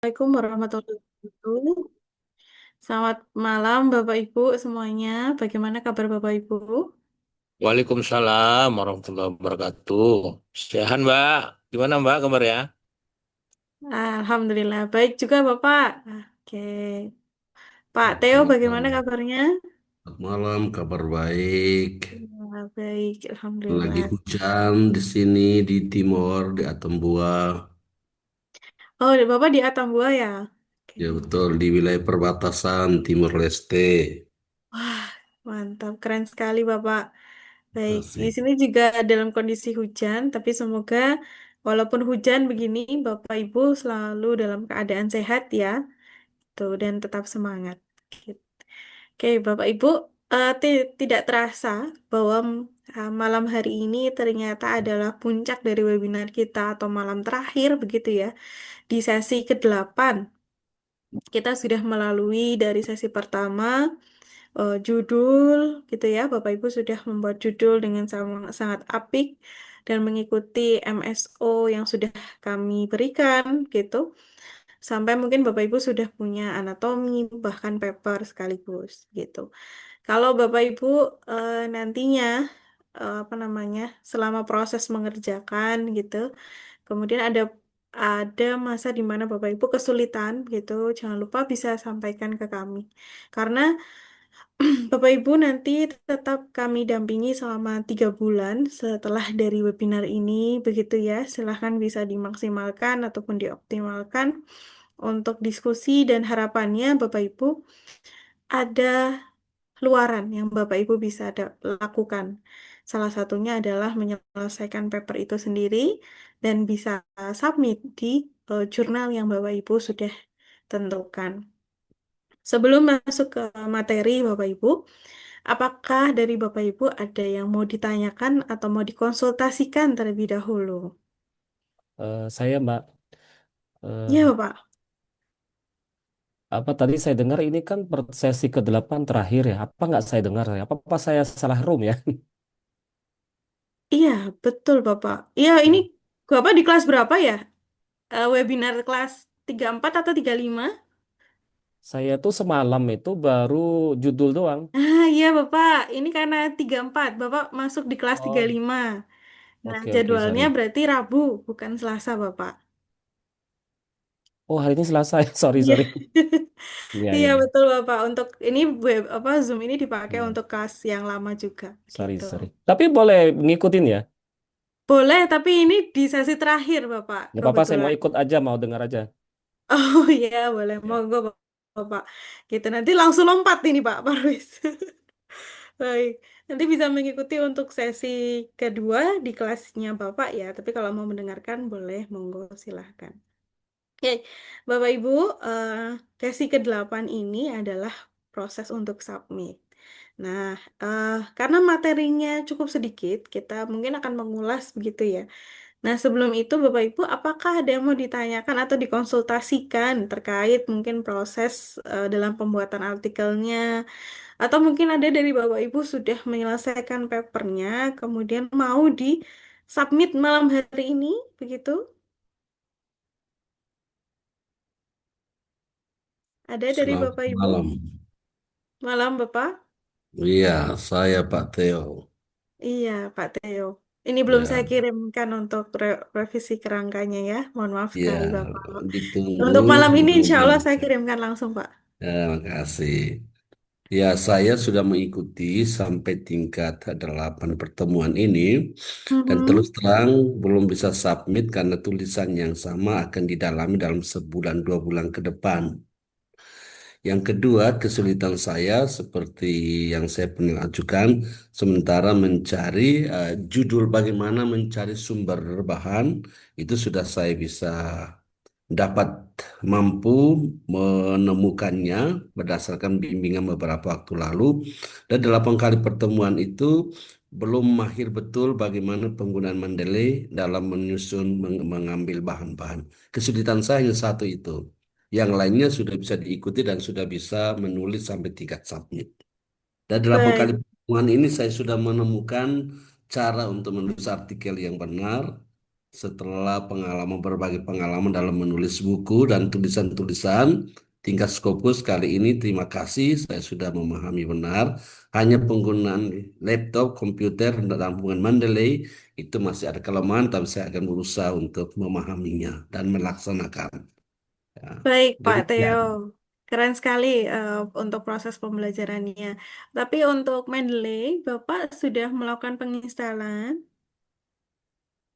Assalamualaikum warahmatullahi wabarakatuh. Selamat malam Bapak Ibu semuanya. Bagaimana kabar Bapak Ibu? Waalaikumsalam warahmatullahi wabarakatuh. Sehat, Mbak. Gimana, Mbak, kabar ya? Alhamdulillah baik juga Bapak. Oke. Pak Theo Selamat bagaimana malam. kabarnya? Selamat malam, kabar baik. Ya, baik, Lagi Alhamdulillah. hujan di sini di Timor, di Atambua. Oh, Bapak di Atambua ya? Oke. Ya betul, di wilayah perbatasan Timor Leste. Wah, mantap, keren sekali Bapak. Baik, di Asik. sini juga dalam kondisi hujan, tapi semoga walaupun hujan begini, Bapak Ibu selalu dalam keadaan sehat ya. Tuh, dan tetap semangat. Gitu. Oke, Bapak Ibu, tidak terasa bahwa malam hari ini ternyata adalah puncak dari webinar kita atau malam terakhir begitu ya. Di sesi ke-8, kita sudah melalui dari sesi pertama judul gitu ya. Bapak Ibu sudah membuat judul dengan sangat apik dan mengikuti MSO yang sudah kami berikan gitu. Sampai mungkin Bapak Ibu sudah punya anatomi, bahkan paper sekaligus gitu. Kalau Bapak Ibu nantinya apa namanya, selama proses mengerjakan gitu, kemudian ada masa di mana Bapak Ibu kesulitan gitu, jangan lupa bisa sampaikan ke kami. Karena Bapak Ibu nanti tetap kami dampingi selama 3 bulan setelah dari webinar ini, begitu ya. Silahkan bisa dimaksimalkan ataupun dioptimalkan untuk diskusi dan harapannya Bapak Ibu ada luaran yang Bapak Ibu bisa lakukan. Salah satunya adalah menyelesaikan paper itu sendiri dan bisa submit di jurnal yang Bapak Ibu sudah tentukan. Sebelum masuk ke materi Bapak Ibu, apakah dari Bapak Ibu ada yang mau ditanyakan atau mau dikonsultasikan terlebih dahulu? Saya, Mbak, Ya, eh, Bapak. apa tadi saya dengar ini kan sesi ke-8 terakhir ya? Apa nggak saya dengar ya? Apa saya salah room ya? Iya, betul Bapak. Iya, ini Bapak di kelas berapa ya? Webinar kelas 34 atau 35? Saya tuh semalam itu baru judul doang. Iya Bapak, ini karena 34 Bapak masuk di kelas tiga puluh Oh, lima. Nah, oke, oke, jadwalnya sorry. berarti Rabu, bukan Selasa Bapak. Oh, hari ini Selasa ya. Sorry, Iya. sorry. Iya, Iya iya. betul Bapak. Untuk ini Zoom ini dipakai Iya. untuk kelas yang lama juga Sorry, gitu. sorry. Tapi boleh ngikutin ya? Boleh, tapi ini di sesi terakhir Bapak, Nggak apa-apa, saya mau kebetulan. ikut aja, mau dengar aja. Oh iya, boleh. Ya. Monggo Bapak. Gitu nanti langsung lompat ini Pak Parwis. Baik, nanti bisa mengikuti untuk sesi kedua di kelasnya Bapak ya. Tapi kalau mau mendengarkan boleh, monggo silahkan. Oke, Bapak Ibu, eh, sesi ke-8 ini adalah proses untuk submit. Nah, karena materinya cukup sedikit, kita mungkin akan mengulas begitu ya. Nah, sebelum itu Bapak Ibu, apakah ada yang mau ditanyakan atau dikonsultasikan terkait mungkin proses dalam pembuatan artikelnya, atau mungkin ada dari Bapak Ibu sudah menyelesaikan papernya, kemudian mau di submit malam hari ini, begitu? Ada dari Selamat Bapak Ibu? malam. Malam Bapak? Iya, saya Pak Theo. Iya, Pak Theo. Ini belum Ya, saya kirimkan untuk revisi kerangkanya ya. Mohon maaf ya, sekali Bapak. ditunggu Untuk malam ini insya mudah-mudahan Allah saya bisa. kirimkan langsung Pak. Terima kasih. Ya, saya sudah mengikuti sampai tingkat 8 pertemuan ini dan terus Mhm. terang belum bisa submit karena tulisan yang sama akan didalami dalam sebulan 2 bulan ke depan. Yang kedua, kesulitan saya seperti yang saya pernah ajukan, sementara mencari judul bagaimana mencari sumber bahan, itu sudah saya bisa dapat mampu menemukannya berdasarkan bimbingan beberapa waktu lalu. Dan 8 kali pertemuan itu belum mahir betul bagaimana penggunaan Mendeley dalam menyusun mengambil bahan-bahan. Kesulitan saya hanya satu itu. Yang lainnya sudah bisa diikuti dan sudah bisa menulis sampai tingkat submit. Dan 8 kali Baik. pertemuan ini saya sudah menemukan cara untuk menulis artikel yang benar, setelah berbagai pengalaman dalam menulis buku dan tulisan-tulisan tingkat Scopus kali ini, terima kasih, saya sudah memahami benar. Hanya penggunaan laptop, komputer, dan hubungan Mendeley itu masih ada kelemahan, tapi saya akan berusaha untuk memahaminya dan melaksanakan. Ya. Baik, Pak Theo. Demikian. Keren sekali untuk proses pembelajarannya. Tapi untuk Mendeley, Bapak sudah melakukan penginstalan.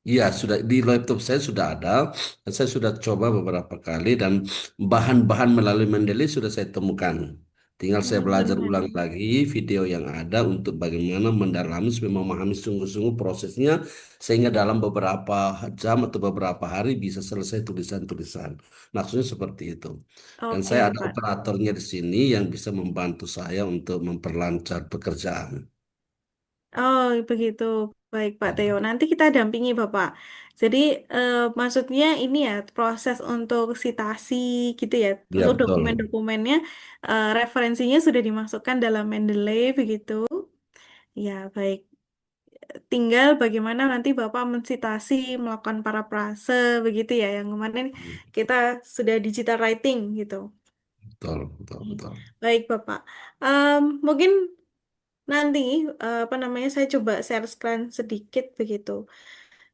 Iya, sudah di laptop saya sudah ada. Dan saya sudah coba beberapa kali dan bahan-bahan melalui Mendeley sudah saya temukan. Tinggal saya belajar ulang Hmm. lagi video yang ada untuk bagaimana mendalami supaya memahami sungguh-sungguh prosesnya sehingga dalam beberapa jam atau beberapa hari bisa selesai tulisan-tulisan. Maksudnya seperti itu. Dan saya Oke, ada Pak. operatornya di sini yang bisa membantu saya untuk memperlancar pekerjaan. Oh, begitu. Baik, Pak Theo. Ya, Nanti kita dampingi Bapak. Jadi, maksudnya ini ya, proses untuk sitasi gitu ya, ya untuk betul. dokumen-dokumennya, referensinya sudah dimasukkan dalam Mendeley, begitu. Ya, baik. Tinggal bagaimana nanti Bapak mensitasi, melakukan parafrase, begitu ya, yang kemarin kita sudah digital writing gitu. Betul, betul, betul. Baik, Bapak. Mungkin nanti apa namanya saya coba share screen sedikit begitu.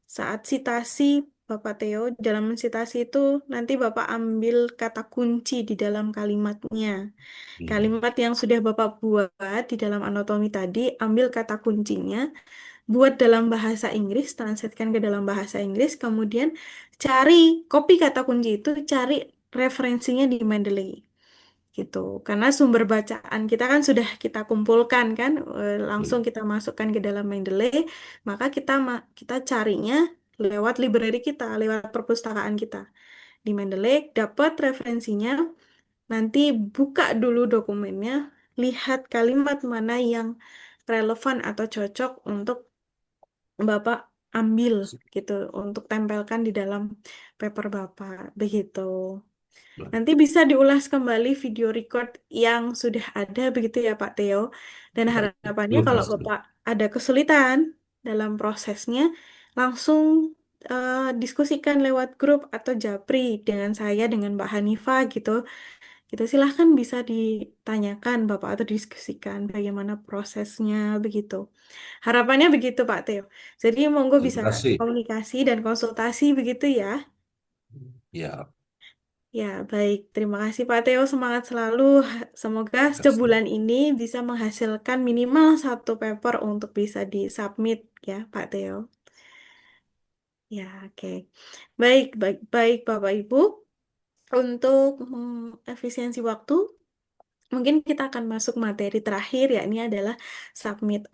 Saat citasi Bapak Theo dalam mensitasi itu nanti Bapak ambil kata kunci di dalam kalimatnya. Hmm. Kalimat yang sudah Bapak buat di dalam anatomi tadi, ambil kata kuncinya, buat dalam bahasa Inggris, translatekan ke dalam bahasa Inggris, kemudian cari copy kata kunci itu, cari referensinya di Mendeley gitu. Karena sumber bacaan kita kan sudah kita kumpulkan kan, langsung kita masukkan ke dalam Mendeley, maka kita carinya lewat library kita, lewat perpustakaan kita. Di Mendeley dapat referensinya, nanti buka dulu dokumennya, lihat kalimat mana yang relevan atau cocok untuk Bapak ambil gitu, untuk tempelkan di dalam paper Bapak, begitu. Nanti bisa diulas kembali video record yang sudah ada begitu ya Pak Theo. Dan harapannya Terima kalau kasih. Bapak ada kesulitan dalam prosesnya, langsung diskusikan lewat grup atau japri dengan saya, dengan Mbak Hanifah gitu. Gitu silahkan bisa ditanyakan Bapak atau diskusikan bagaimana prosesnya begitu. Harapannya begitu Pak Theo. Jadi monggo Terima bisa kasih. komunikasi dan konsultasi begitu ya. Ya, Ya, baik. Terima kasih Pak Theo. Semangat selalu. Semoga terima kasih. sebulan ini bisa menghasilkan minimal satu paper untuk bisa disubmit ya, Pak Theo. Ya, oke. Baik, baik, baik Bapak Ibu. Untuk efisiensi waktu, mungkin kita akan masuk materi terakhir, yakni adalah submit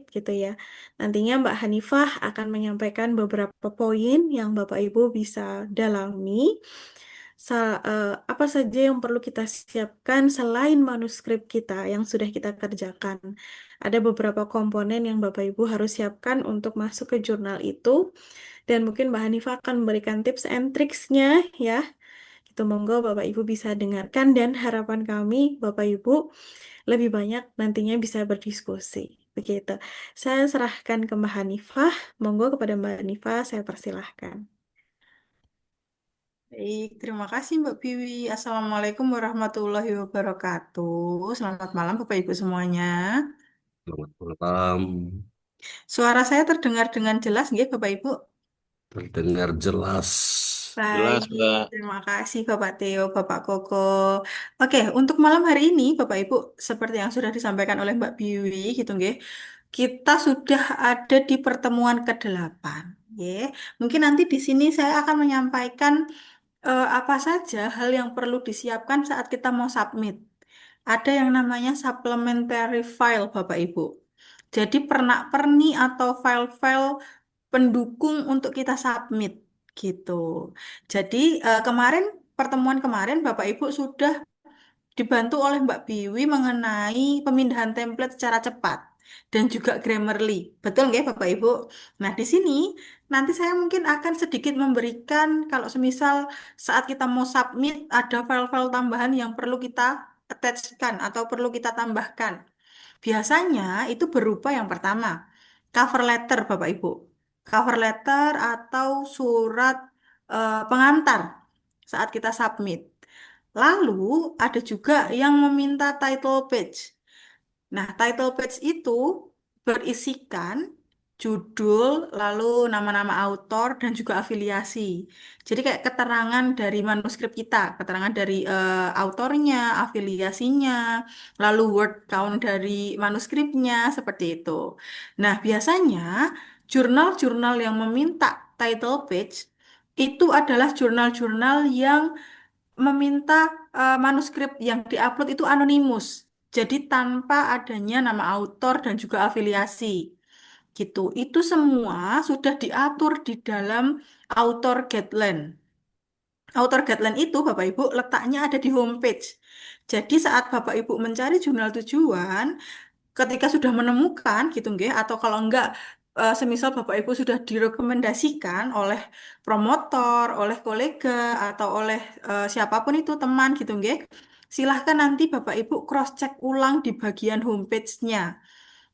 gitu ya. Nantinya Mbak Hanifah akan menyampaikan beberapa poin yang Bapak Ibu bisa dalami. Apa saja yang perlu kita siapkan selain manuskrip kita yang sudah kita kerjakan. Ada beberapa komponen yang Bapak Ibu harus siapkan untuk masuk ke jurnal itu. Dan mungkin Mbak Hanifah akan memberikan tips and tricksnya ya. Itu monggo Bapak Ibu bisa dengarkan dan harapan kami Bapak Ibu lebih banyak nantinya bisa berdiskusi. Begitu. Saya serahkan ke Mbak Hanifah. Monggo kepada Mbak Hanifah saya persilahkan. Baik, terima kasih Mbak Piwi. Assalamualaikum warahmatullahi wabarakatuh. Selamat malam Bapak Ibu semuanya. Selamat malam. Suara saya terdengar dengan jelas nggih Bapak Ibu? Terdengar jelas. Baik, Jelas, Mbak. terima kasih Bapak Theo, Bapak Koko. Oke, untuk malam hari ini Bapak Ibu, seperti yang sudah disampaikan oleh Mbak Piwi gitu nggih, kita sudah ada di pertemuan ke-8. Nggih. Mungkin nanti di sini saya akan menyampaikan apa saja hal yang perlu disiapkan saat kita mau submit. Ada yang namanya supplementary file, Bapak Ibu. Jadi pernak-pernik atau file-file pendukung untuk kita submit gitu. Jadi kemarin pertemuan kemarin Bapak Ibu sudah dibantu oleh Mbak Biwi mengenai pemindahan template secara cepat dan juga Grammarly. Betul nggak Bapak Ibu? Nah, di sini nanti saya mungkin akan sedikit memberikan kalau semisal saat kita mau submit ada file-file tambahan yang perlu kita attachkan atau perlu kita tambahkan. Biasanya itu berupa yang pertama, cover letter Bapak Ibu. cover letter atau surat pengantar saat kita submit. Lalu ada juga yang meminta title page. Nah, title page itu berisikan judul, lalu nama-nama autor, dan juga afiliasi. Jadi kayak keterangan dari manuskrip kita, keterangan dari autornya, afiliasinya, lalu word count dari manuskripnya, seperti itu. Nah, biasanya jurnal-jurnal yang meminta title page itu adalah jurnal-jurnal yang meminta manuskrip yang diupload itu anonimus. Jadi tanpa adanya nama autor dan juga afiliasi. Gitu. Itu semua sudah diatur di dalam author guideline. Author guideline itu Bapak Ibu letaknya ada di homepage. Jadi saat Bapak Ibu mencari jurnal tujuan, ketika sudah menemukan gitu nggih, atau kalau enggak semisal Bapak Ibu sudah direkomendasikan oleh promotor, oleh kolega atau oleh siapapun itu teman gitu nggih. Silahkan nanti Bapak Ibu cross check ulang di bagian homepage-nya.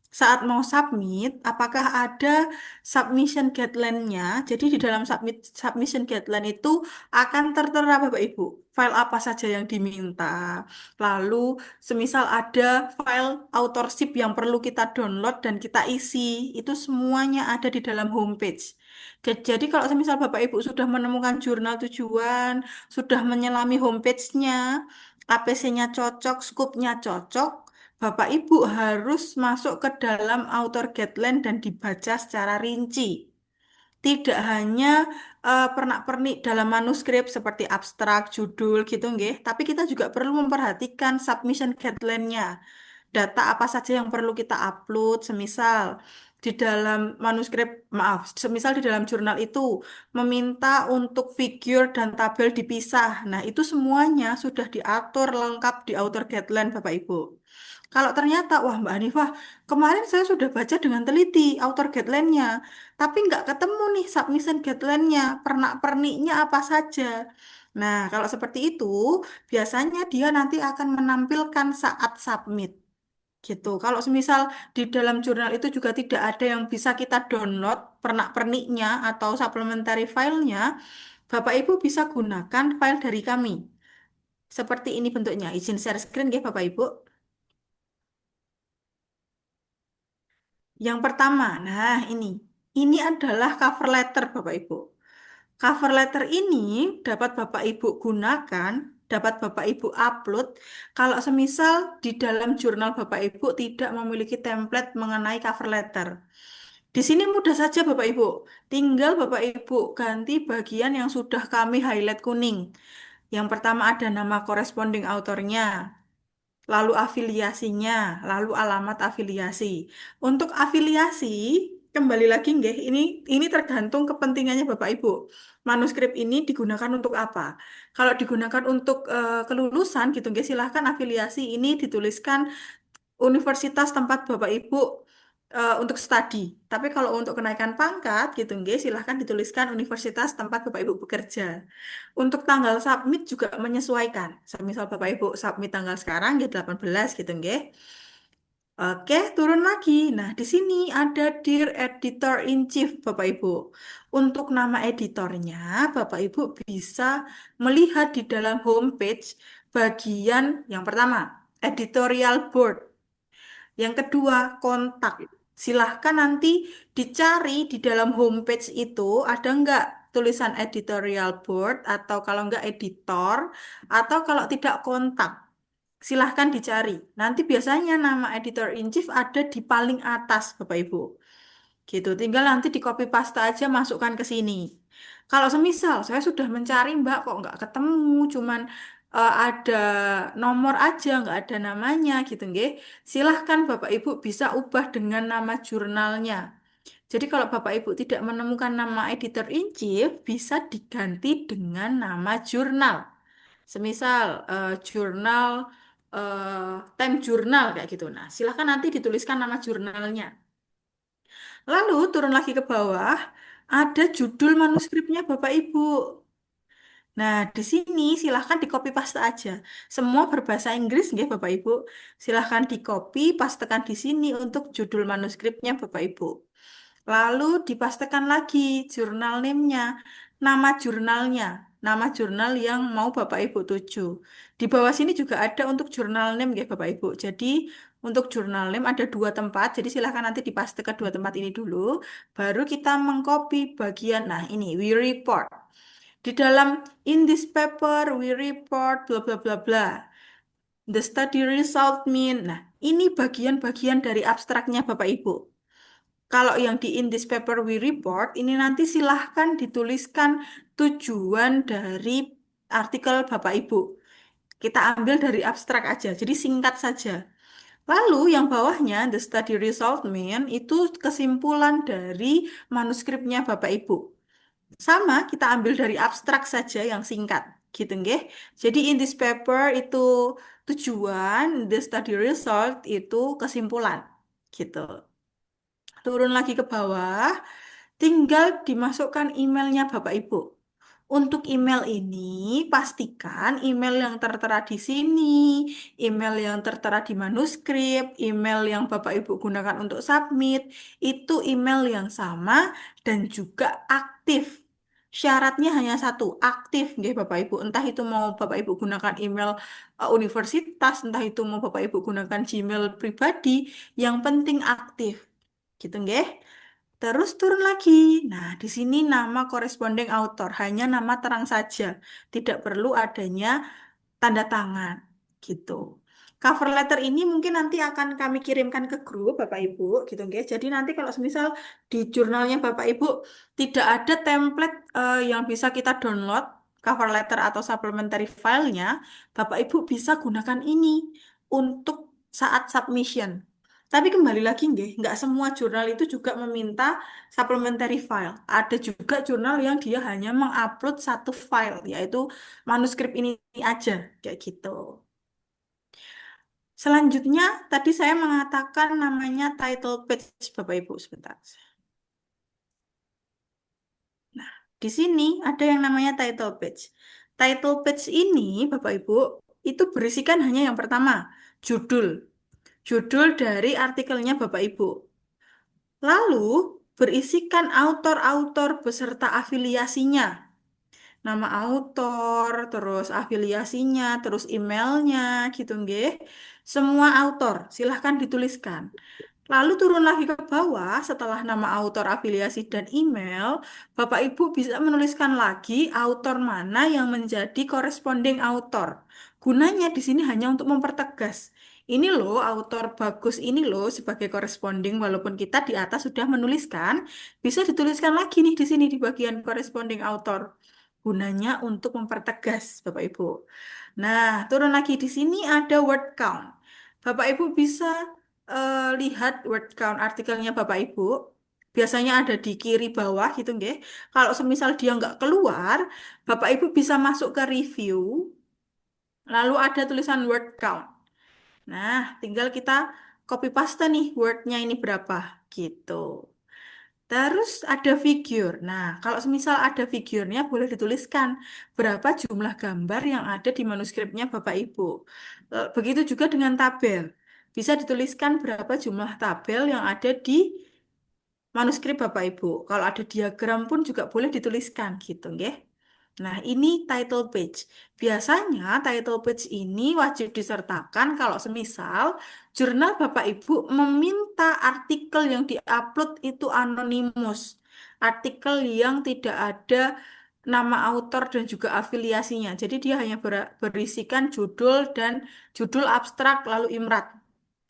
Saat mau submit, apakah ada submission guideline-nya? Jadi di dalam submission guideline itu akan tertera Bapak Ibu, file apa saja yang diminta. Lalu, semisal ada file authorship yang perlu kita download dan kita isi, itu semuanya ada di dalam homepage. Jadi kalau semisal Bapak Ibu sudah menemukan jurnal tujuan, sudah menyelami homepage-nya, APC-nya cocok, scope-nya cocok, Bapak Ibu harus masuk ke dalam author guideline dan dibaca secara rinci. Tidak hanya pernak-pernik dalam manuskrip seperti abstrak, judul gitu nggih, tapi kita juga perlu memperhatikan submission guideline-nya. Data apa saja yang perlu kita upload, semisal di dalam manuskrip, maaf, semisal di dalam jurnal itu meminta untuk figur dan tabel dipisah. Nah, itu semuanya sudah diatur lengkap di author guideline Bapak Ibu. Kalau ternyata, wah Mbak Hanifah, kemarin saya sudah baca dengan teliti author guideline-nya, tapi nggak ketemu nih submission guideline-nya, pernak-perniknya apa saja. Nah, kalau seperti itu, biasanya dia nanti akan menampilkan saat submit. Gitu. Kalau semisal di dalam jurnal itu juga tidak ada yang bisa kita download pernak-perniknya atau supplementary file-nya, Bapak Ibu bisa gunakan file dari kami. Seperti ini bentuknya. Izin share screen ya Bapak Ibu. Yang pertama, nah ini. Ini adalah cover letter Bapak Ibu. Cover letter ini dapat Bapak Ibu gunakan, dapat Bapak Ibu upload kalau semisal di dalam jurnal Bapak Ibu tidak memiliki template mengenai cover letter. Di sini mudah saja Bapak Ibu, tinggal Bapak Ibu ganti bagian yang sudah kami highlight kuning. Yang pertama ada nama corresponding autornya, lalu afiliasinya, lalu alamat afiliasi. Untuk afiliasi, kembali lagi nggih, ini tergantung kepentingannya Bapak Ibu. Manuskrip ini digunakan untuk apa? Kalau digunakan untuk kelulusan gitu nggih, silahkan afiliasi ini dituliskan universitas tempat Bapak Ibu untuk studi. Tapi kalau untuk kenaikan pangkat gitu nggih, silahkan dituliskan universitas tempat Bapak Ibu bekerja. Untuk tanggal submit juga menyesuaikan. Misal Bapak Ibu submit tanggal sekarang ya 18 gitu nggih. Oke, turun lagi. Nah, di sini ada Dear Editor in Chief Bapak Ibu. Untuk nama editornya, Bapak Ibu bisa melihat di dalam homepage bagian yang pertama, editorial board. Yang kedua, kontak. Silahkan nanti dicari di dalam homepage itu ada nggak tulisan editorial board atau kalau nggak editor atau kalau tidak kontak. Silahkan dicari. Nanti biasanya nama editor in chief ada di paling atas Bapak Ibu. Gitu. Tinggal nanti di copy paste aja masukkan ke sini. Kalau semisal saya sudah mencari Mbak kok nggak ketemu, cuman ada nomor aja nggak ada namanya gitu nggih. Silahkan Bapak Ibu bisa ubah dengan nama jurnalnya. Jadi kalau Bapak Ibu tidak menemukan nama editor in chief bisa diganti dengan nama jurnal. Semisal jurnal time jurnal kayak gitu. Nah, silahkan nanti dituliskan nama jurnalnya. Lalu turun lagi ke bawah, ada judul manuskripnya Bapak Ibu. Nah, di sini silahkan di copy paste aja. Semua berbahasa Inggris nggih Bapak Ibu. Silahkan di copy pastekan di sini untuk judul manuskripnya Bapak Ibu. Lalu dipastikan lagi jurnal name-nya, nama jurnalnya, nama jurnal yang mau Bapak Ibu tuju. Di bawah sini juga ada untuk jurnal name ya Bapak Ibu. Jadi untuk jurnal name ada dua tempat, jadi silahkan nanti dipastikan dua tempat ini dulu. Baru kita mengcopy bagian, nah ini, we report. Di dalam in this paper, we report, bla bla bla bla. The study result mean, nah ini bagian-bagian dari abstraknya Bapak Ibu. Kalau yang di in this paper we report, ini nanti silahkan dituliskan tujuan dari artikel Bapak Ibu. Kita ambil dari abstrak aja, jadi singkat saja. Lalu yang bawahnya, the study result mean, itu kesimpulan dari manuskripnya Bapak Ibu. Sama, kita ambil dari abstrak saja yang singkat. Gitu nggih. Jadi in this paper itu tujuan, the study result itu kesimpulan. Gitu. Turun lagi ke bawah, tinggal dimasukkan emailnya Bapak Ibu. Untuk email ini, pastikan email yang tertera di sini, email yang tertera di manuskrip, email yang Bapak Ibu gunakan untuk submit, itu email yang sama dan juga aktif. Syaratnya hanya satu, aktif, nggih Bapak Ibu. Entah itu mau Bapak Ibu gunakan email universitas, entah itu mau Bapak Ibu gunakan Gmail pribadi, yang penting aktif. Gitu nggih. Terus turun lagi. Nah, di sini nama corresponding author, hanya nama terang saja. Tidak perlu adanya tanda tangan. Gitu. Cover letter ini mungkin nanti akan kami kirimkan ke grup Bapak Ibu, gitu nggih. Jadi nanti kalau semisal di jurnalnya Bapak Ibu tidak ada template yang bisa kita download cover letter atau supplementary filenya, Bapak Ibu bisa gunakan ini untuk saat submission. Tapi kembali lagi nggih, nggak semua jurnal itu juga meminta supplementary file. Ada juga jurnal yang dia hanya mengupload satu file, yaitu manuskrip ini aja, kayak gitu. Selanjutnya, tadi saya mengatakan namanya title page, Bapak Ibu, sebentar. Nah, di sini ada yang namanya title page. Title page ini, Bapak Ibu, itu berisikan hanya yang pertama, judul. Judul dari artikelnya Bapak Ibu. Lalu, berisikan autor-autor beserta afiliasinya. Nama autor, terus afiliasinya, terus emailnya, gitu nggih. Semua autor, silahkan dituliskan. Lalu turun lagi ke bawah, setelah nama autor, afiliasi, dan email, Bapak Ibu bisa menuliskan lagi autor mana yang menjadi corresponding autor. Gunanya di sini hanya untuk mempertegas. Ini loh, autor bagus ini loh sebagai corresponding, walaupun kita di atas sudah menuliskan, bisa dituliskan lagi nih di sini di bagian corresponding author. Gunanya untuk mempertegas, Bapak Ibu. Nah, turun lagi di sini ada word count. Bapak Ibu bisa lihat word count artikelnya Bapak Ibu. Biasanya ada di kiri bawah gitu nggih. Kalau semisal dia nggak keluar, Bapak Ibu bisa masuk ke review, lalu ada tulisan word count. Nah, tinggal kita copy paste nih wordnya ini berapa gitu. Terus ada figure. Nah, kalau semisal ada figurnya boleh dituliskan berapa jumlah gambar yang ada di manuskripnya Bapak Ibu. Begitu juga dengan tabel. Bisa dituliskan berapa jumlah tabel yang ada di manuskrip Bapak Ibu. Kalau ada diagram pun juga boleh dituliskan gitu, nggih. Nah, ini title page. Biasanya title page ini wajib disertakan kalau semisal jurnal Bapak Ibu meminta artikel yang diupload itu anonimus. Artikel yang tidak ada nama autor dan juga afiliasinya. Jadi dia hanya berisikan judul dan judul abstrak lalu imrat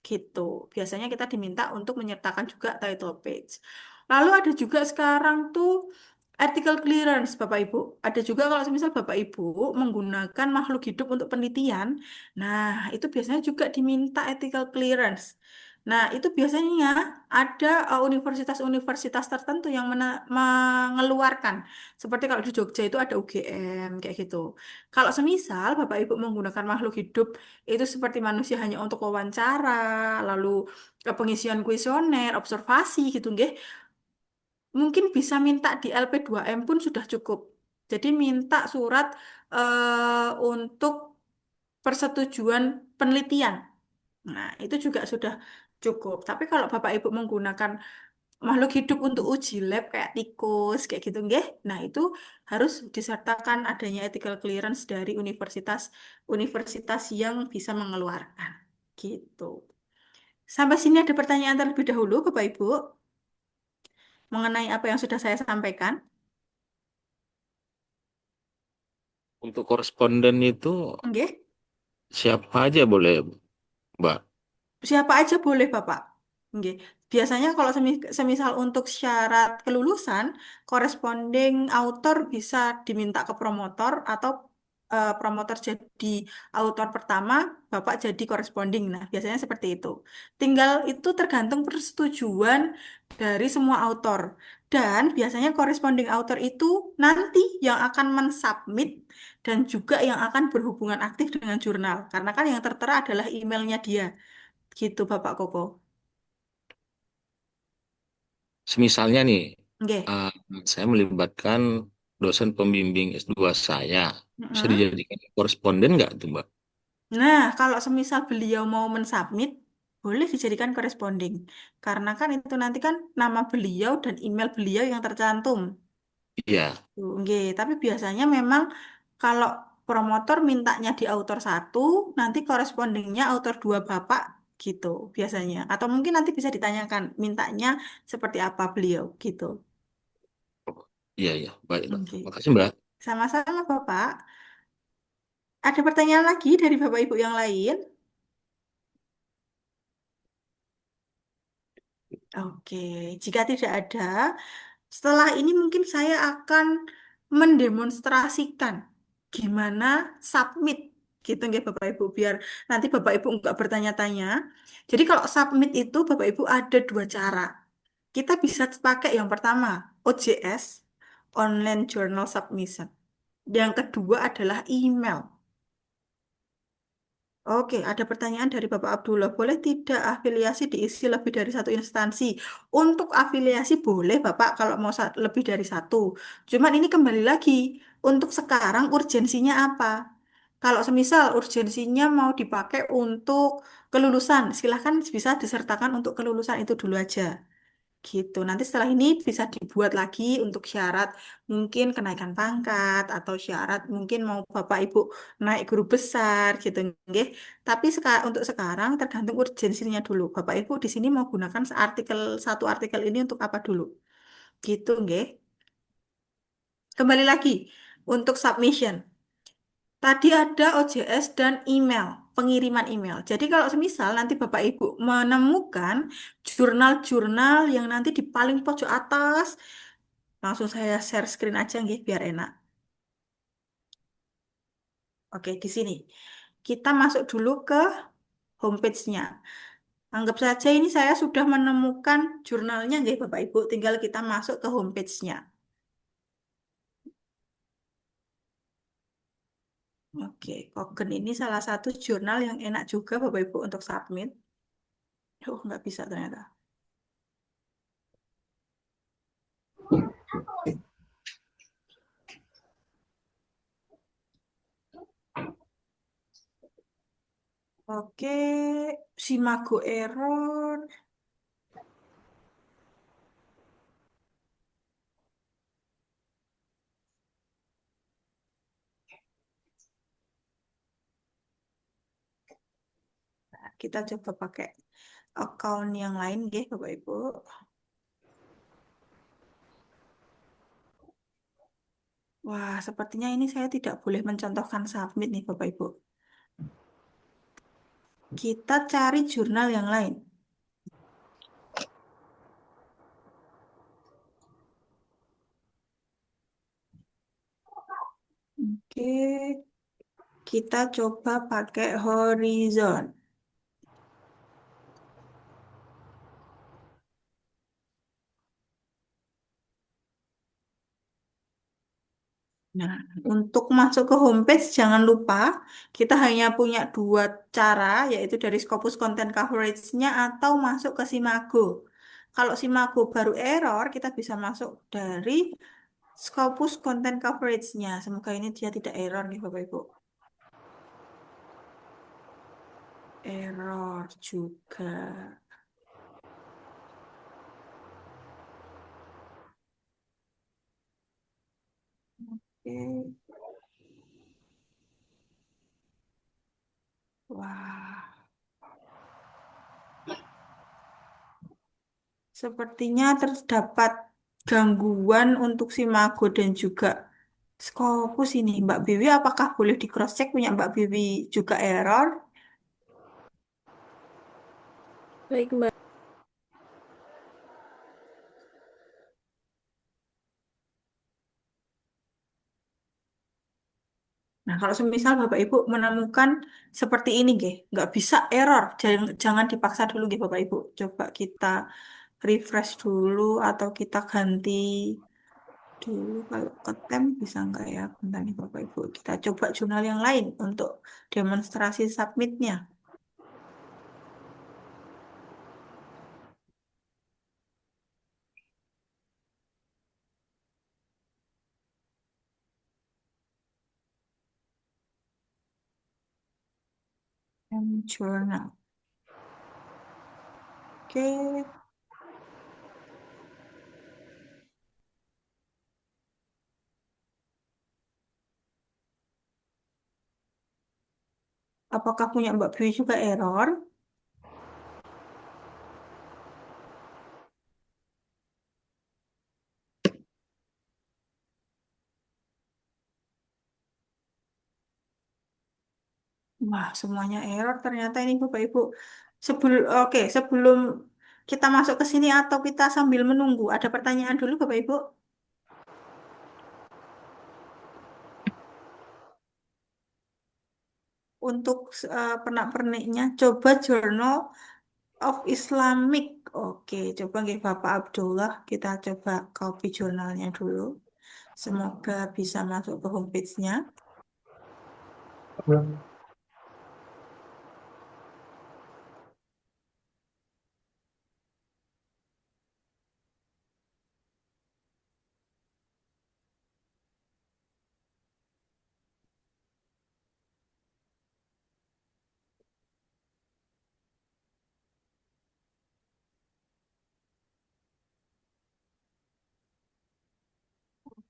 gitu. Biasanya kita diminta untuk menyertakan juga title page. Lalu ada juga sekarang tuh article clearance, Bapak Ibu. Ada juga kalau misal Bapak Ibu menggunakan makhluk hidup untuk penelitian, nah itu biasanya juga diminta ethical clearance. Nah, itu biasanya ada universitas-universitas tertentu yang mengeluarkan. Seperti kalau di Jogja itu ada UGM, kayak gitu. Kalau semisal Bapak Ibu menggunakan makhluk hidup itu seperti manusia hanya untuk wawancara, lalu pengisian kuesioner, observasi gitu nggih. Mungkin bisa minta di LP2M pun sudah cukup. Jadi minta surat untuk persetujuan penelitian. Nah, itu juga sudah cukup. Tapi kalau Bapak Ibu menggunakan makhluk hidup untuk uji lab kayak tikus kayak gitu nggih. Nah, itu harus disertakan adanya ethical clearance dari universitas yang bisa mengeluarkan. Gitu. Sampai sini ada pertanyaan terlebih dahulu, Bapak Ibu, mengenai apa yang sudah saya sampaikan. Untuk koresponden itu Nggih. siapa aja boleh, Mbak? Siapa aja boleh, Bapak. Nggih. Biasanya kalau semisal untuk syarat kelulusan, corresponding author bisa diminta ke promotor atau promotor jadi autor pertama, Bapak jadi corresponding. Nah, biasanya seperti itu. Tinggal itu tergantung persetujuan dari semua autor. Dan biasanya corresponding author itu nanti yang akan mensubmit dan juga yang akan berhubungan aktif dengan jurnal. Karena kan yang tertera adalah emailnya dia. Gitu, Bapak Koko. Semisalnya nih, Oke. eh, saya melibatkan dosen pembimbing S2 saya. Bisa Mm-mm. dijadikan koresponden nggak tuh, Mbak? Nah, kalau semisal beliau mau mensubmit, boleh dijadikan corresponding. Karena kan itu nanti kan nama beliau dan email beliau yang tercantum. Iya. Tuh, nggih. Tapi biasanya memang kalau promotor mintanya di autor satu, nanti correspondingnya autor dua Bapak gitu biasanya. Atau mungkin nanti bisa ditanyakan mintanya seperti apa beliau gitu. Oh, iya, iya. Baik, Mbak. Oke. Makasih, Mbak. Sama-sama, Bapak. Ada pertanyaan lagi dari Bapak Ibu yang lain? Oke, jika tidak ada, setelah ini mungkin saya akan mendemonstrasikan gimana submit gitu nggak Bapak Ibu biar nanti Bapak Ibu nggak bertanya-tanya. Jadi kalau submit itu Bapak Ibu ada dua cara. Kita bisa pakai yang pertama OJS, Online Journal Submission. Yang kedua adalah email. Oke, ada pertanyaan dari Bapak Abdullah. Boleh tidak afiliasi diisi lebih dari satu instansi? Untuk afiliasi boleh, Bapak, kalau mau lebih dari satu. Cuman ini kembali lagi, untuk sekarang urgensinya apa? Kalau semisal urgensinya mau dipakai untuk kelulusan, silahkan bisa disertakan untuk kelulusan itu dulu aja. Gitu. Nanti setelah ini bisa dibuat lagi untuk syarat mungkin kenaikan pangkat atau syarat mungkin mau Bapak Ibu naik guru besar gitu nggih. Tapi untuk sekarang tergantung urgensinya dulu. Bapak Ibu di sini mau gunakan satu artikel ini untuk apa dulu? Gitu nggih. Kembali lagi untuk submission. Tadi ada OJS dan email, pengiriman email. Jadi kalau semisal nanti Bapak Ibu menemukan jurnal-jurnal yang nanti di paling pojok atas, langsung saya share screen aja nggih biar enak. Oke, di sini. Kita masuk dulu ke homepage-nya. Anggap saja ini saya sudah menemukan jurnalnya nggih Bapak Ibu, tinggal kita masuk ke homepage-nya. Oke, Kogen ini salah satu jurnal yang enak juga Bapak Ibu untuk submit. Oh, nggak bisa ternyata. Oke, Simago error. Nah, kita coba pakai account yang lain, ya, Bapak Ibu. Wah, sepertinya ini saya tidak boleh mencontohkan submit nih, Bapak Ibu. Kita cari jurnal yang lain. Oke, kita coba pakai Horizon. Nah, untuk masuk ke homepage, jangan lupa kita hanya punya dua cara, yaitu dari Scopus Content Coverage-nya atau masuk ke Simago. Kalau Simago baru error, kita bisa masuk dari Scopus Content Coverage-nya. Semoga ini dia tidak error nih Bapak Ibu. Error juga. Oke. Wah, sepertinya terdapat gangguan untuk Simago dan juga Scopus ini. Mbak Biwi, apakah boleh di cross check punya Mbak Biwi juga error? Baik, Mbak. Nah, kalau semisal Bapak Ibu menemukan seperti ini, nggak bisa error, jangan dipaksa dulu, Bapak Ibu. Coba kita refresh dulu atau kita ganti dulu. Kalau ke tem bisa nggak ya? Bentar nih Bapak Ibu. Kita coba jurnal yang lain untuk demonstrasi submitnya. Tem journal. Oke, apakah punya Mbak Dwi juga error? Wah, semuanya error ternyata ini Bapak Ibu. Sebelum kita masuk ke sini atau kita sambil menunggu, ada pertanyaan dulu Bapak Ibu. Untuk pernak-perniknya, coba Journal of Islamic. Oke, coba nggih Bapak Abdullah, kita coba copy jurnalnya dulu. Semoga bisa masuk ke homepage-nya.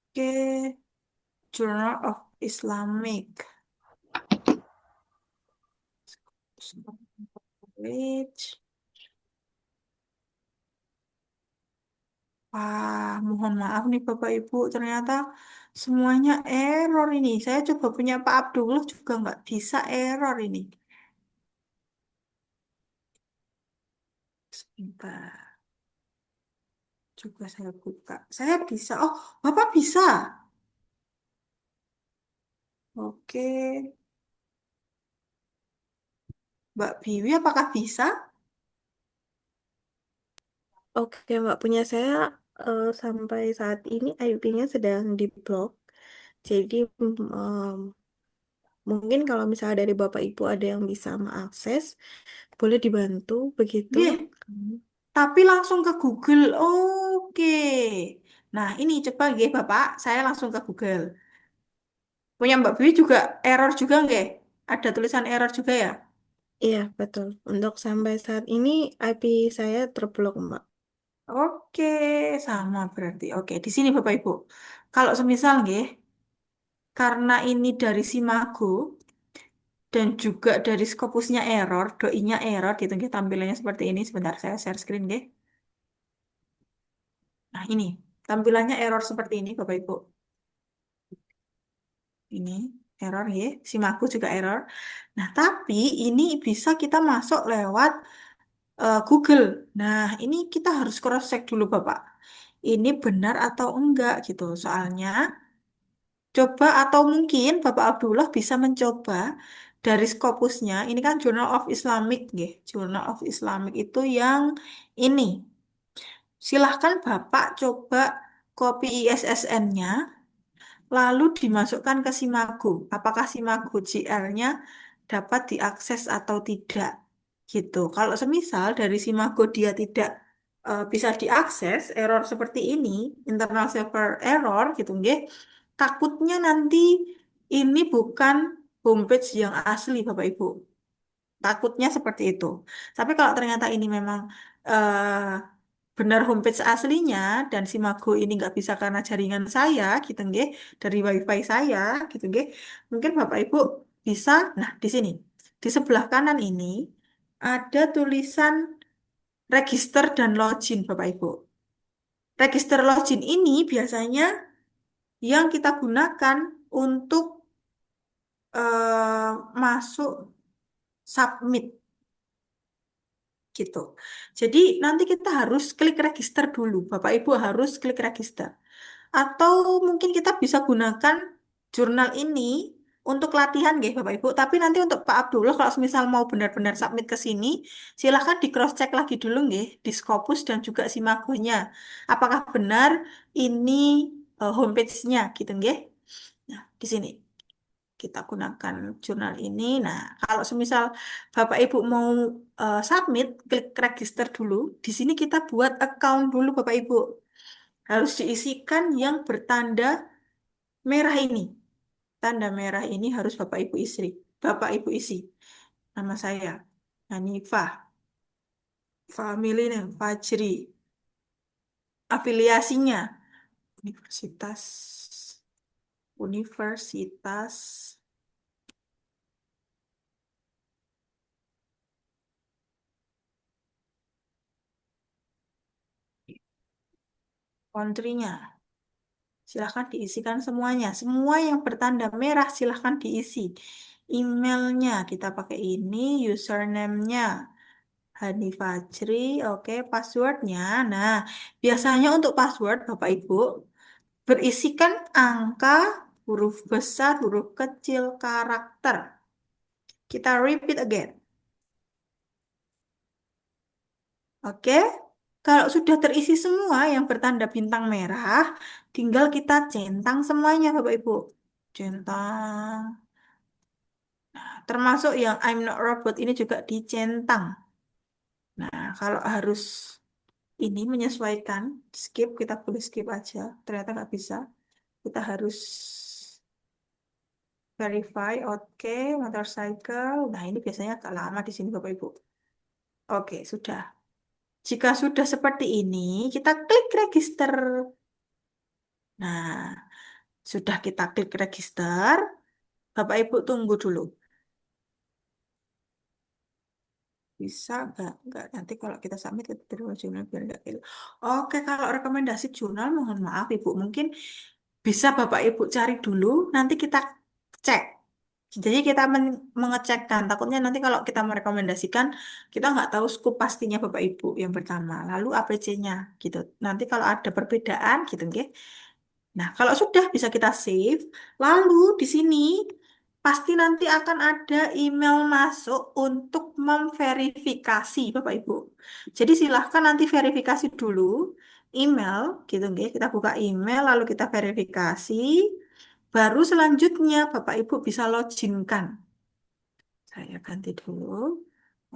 Oke, Journal of Islamic. Page. Wah, mohon maaf nih Bapak Ibu, ternyata semuanya error ini. Saya coba punya Pak Abdullah juga nggak bisa error ini. Sebentar, coba saya buka. Saya bisa. Oh, Bapak bisa. Oke, Mbak Biwi apakah bisa? Oke, Mbak. Punya saya sampai saat ini IP-nya sedang diblok. Jadi, mungkin kalau misalnya dari Bapak Ibu ada yang bisa mengakses, boleh dibantu begitu. Nggih, tapi langsung ke Google. Oke. Nah, ini coba nggih Bapak, saya langsung ke Google. Punya Mbak Biwi juga error juga nggih? Ada tulisan error juga ya? Iya, betul. Untuk sampai saat ini IP saya terblok, Mbak. Oke, sama berarti. Oke, di sini Bapak Ibu. Kalau semisal nggih, karena ini dari Simago dan juga dari Scopusnya error, doinya error, gitu nggih tampilannya seperti ini. Sebentar saya share screen nggih. Nah, ini tampilannya error seperti ini Bapak Ibu. Ini error ya, Simago juga error. Nah, tapi ini bisa kita masuk lewat Google. Nah, ini kita harus cross check dulu Bapak. Ini benar atau enggak gitu. Soalnya coba atau mungkin Bapak Abdullah bisa mencoba dari Scopusnya. Ini kan Journal of Islamic, nggih. Journal of Islamic itu yang ini. Silahkan Bapak coba copy ISSN-nya, lalu dimasukkan ke Simago. Apakah Simago GR-nya dapat diakses atau tidak? Gitu. Kalau semisal dari Simago dia tidak bisa diakses, error seperti ini, internal server error gitu, nggih. Takutnya nanti ini bukan homepage yang asli, Bapak Ibu. Takutnya seperti itu. Tapi kalau ternyata ini memang benar homepage aslinya dan si Mago ini nggak bisa karena jaringan saya gitu nggih, dari wifi saya gitu nggih. Mungkin Bapak Ibu bisa, nah di sini di sebelah kanan ini ada tulisan register dan login Bapak Ibu. Register login ini biasanya yang kita gunakan untuk masuk submit gitu. Jadi nanti kita harus klik register dulu. Bapak Ibu harus klik register. Atau mungkin kita bisa gunakan jurnal ini untuk latihan nggih Bapak Ibu. Tapi nanti untuk Pak Abdullah kalau misal mau benar-benar submit ke sini, silahkan di cross check lagi dulu nggih di Scopus dan juga si Magonya. Apakah benar ini homepage-nya gitu nggih. Nah, di sini kita gunakan jurnal ini. Nah, kalau semisal Bapak Ibu mau submit, klik register dulu. Di sini kita buat account dulu Bapak Ibu. Harus diisikan yang bertanda merah ini. Tanda merah ini harus Bapak Ibu isi. Bapak Ibu isi. Nama saya Hanifah. Family name Fajri. Afiliasinya Universitas Universitas country-nya. Silahkan diisikan semuanya. Semua yang bertanda merah silahkan diisi. Emailnya kita pakai ini, username-nya Hani Fajri, oke, passwordnya. Nah, biasanya untuk password Bapak Ibu berisikan angka, huruf besar, huruf kecil, karakter. Kita repeat again. Oke, kalau sudah terisi semua yang bertanda bintang merah, tinggal kita centang semuanya, Bapak Ibu. Centang. Termasuk yang I'm Not Robot ini juga dicentang. Nah, kalau harus ini menyesuaikan, skip, kita boleh skip aja. Ternyata nggak bisa. Kita harus verify, oke, motorcycle. Nah, ini biasanya agak lama di sini, Bapak Ibu. Oke, sudah. Jika sudah seperti ini, kita klik register. Nah, sudah kita klik register, Bapak Ibu tunggu dulu. Bisa nggak? Nggak. Nanti kalau kita submit ke terima jurnal biar nggak gitu. Oke, kalau rekomendasi jurnal, mohon maaf Ibu. Mungkin bisa Bapak Ibu cari dulu, nanti kita cek. Jadi kita mengecekkan. Takutnya nanti kalau kita merekomendasikan, kita nggak tahu skup pastinya Bapak Ibu yang pertama. Lalu APC-nya gitu. Nanti kalau ada perbedaan gitu, nggih. Nah, kalau sudah bisa kita save, lalu di sini pasti nanti akan ada email masuk untuk memverifikasi Bapak Ibu. Jadi silahkan nanti verifikasi dulu email, gitu nggih. Kita buka email lalu kita verifikasi, baru selanjutnya Bapak Ibu bisa loginkan. Saya ganti dulu.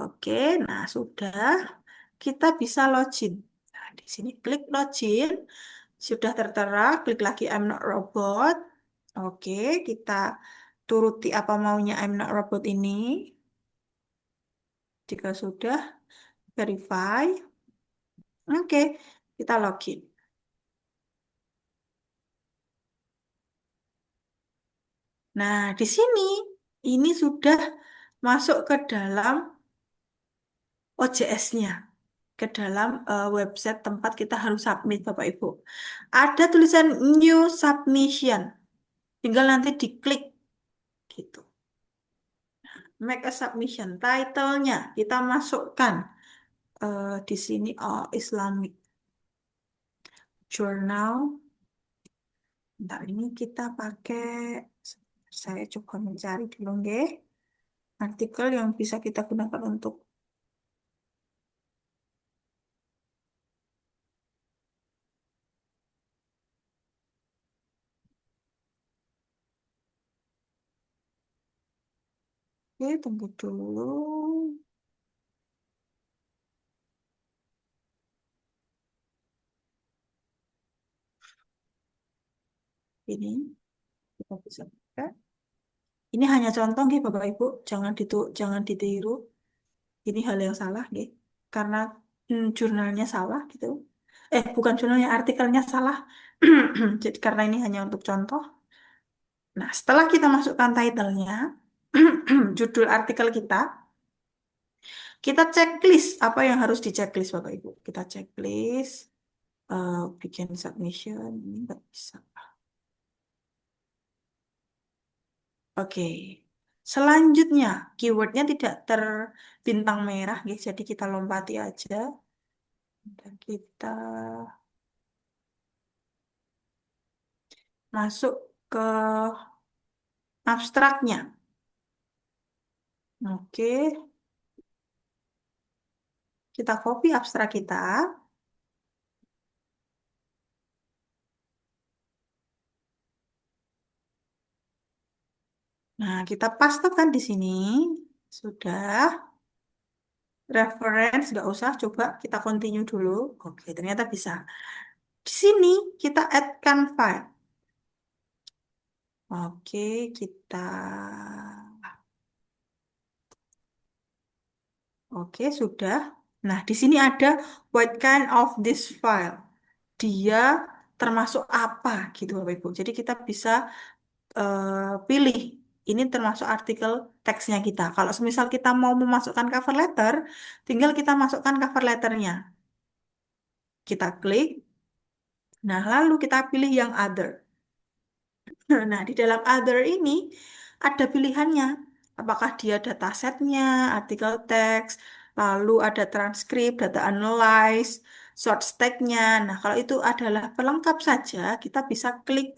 Oke, nah sudah kita bisa login. Nah, di sini klik login. Sudah tertera, klik lagi I'm not robot. Oke, kita turuti apa maunya I'm not robot ini. Jika sudah, verify. Oke, kita login. Nah, di sini ini sudah masuk ke dalam OJS-nya, ke dalam website tempat kita harus submit, Bapak Ibu. Ada tulisan New Submission. Tinggal nanti diklik gitu. Make a submission. Title-nya kita masukkan di sini Islamic Journal. Bentar ini kita pakai, saya coba mencari dulu nggih, artikel yang bisa kita gunakan untuk oke, tunggu dulu. Ini kita bisa buka. Ini hanya contoh nggih Bapak Ibu, jangan ditiru. Ini hal yang salah nggih. Karena jurnalnya salah gitu. Bukan jurnalnya, artikelnya salah. Jadi karena ini hanya untuk contoh. Nah, setelah kita masukkan title-nya, judul artikel kita checklist apa yang harus diceklis Bapak Ibu. Kita checklist, bikin submission, ini nggak bisa. Oke. Selanjutnya, keywordnya tidak terbintang merah, guys. Jadi kita lompati aja. Dan kita masuk ke abstraknya. Oke, kita copy abstrak kita. Nah, kita pastekan di sini. Sudah. Reference, nggak usah. Coba kita continue dulu. Oke, ternyata bisa. Di sini kita add-kan file. Oke, kita... Oke, sudah. Nah, di sini ada what kind of this file. Dia termasuk apa gitu Bapak Ibu. Jadi kita bisa pilih ini termasuk artikel teksnya kita. Kalau semisal kita mau memasukkan cover letter, tinggal kita masukkan cover letternya. Kita klik. Nah, lalu kita pilih yang other. Nah, di dalam other ini ada pilihannya. Apakah dia datasetnya, artikel teks, lalu ada transkrip, data analyze, short stack-nya. Nah, kalau itu adalah pelengkap saja, kita bisa klik.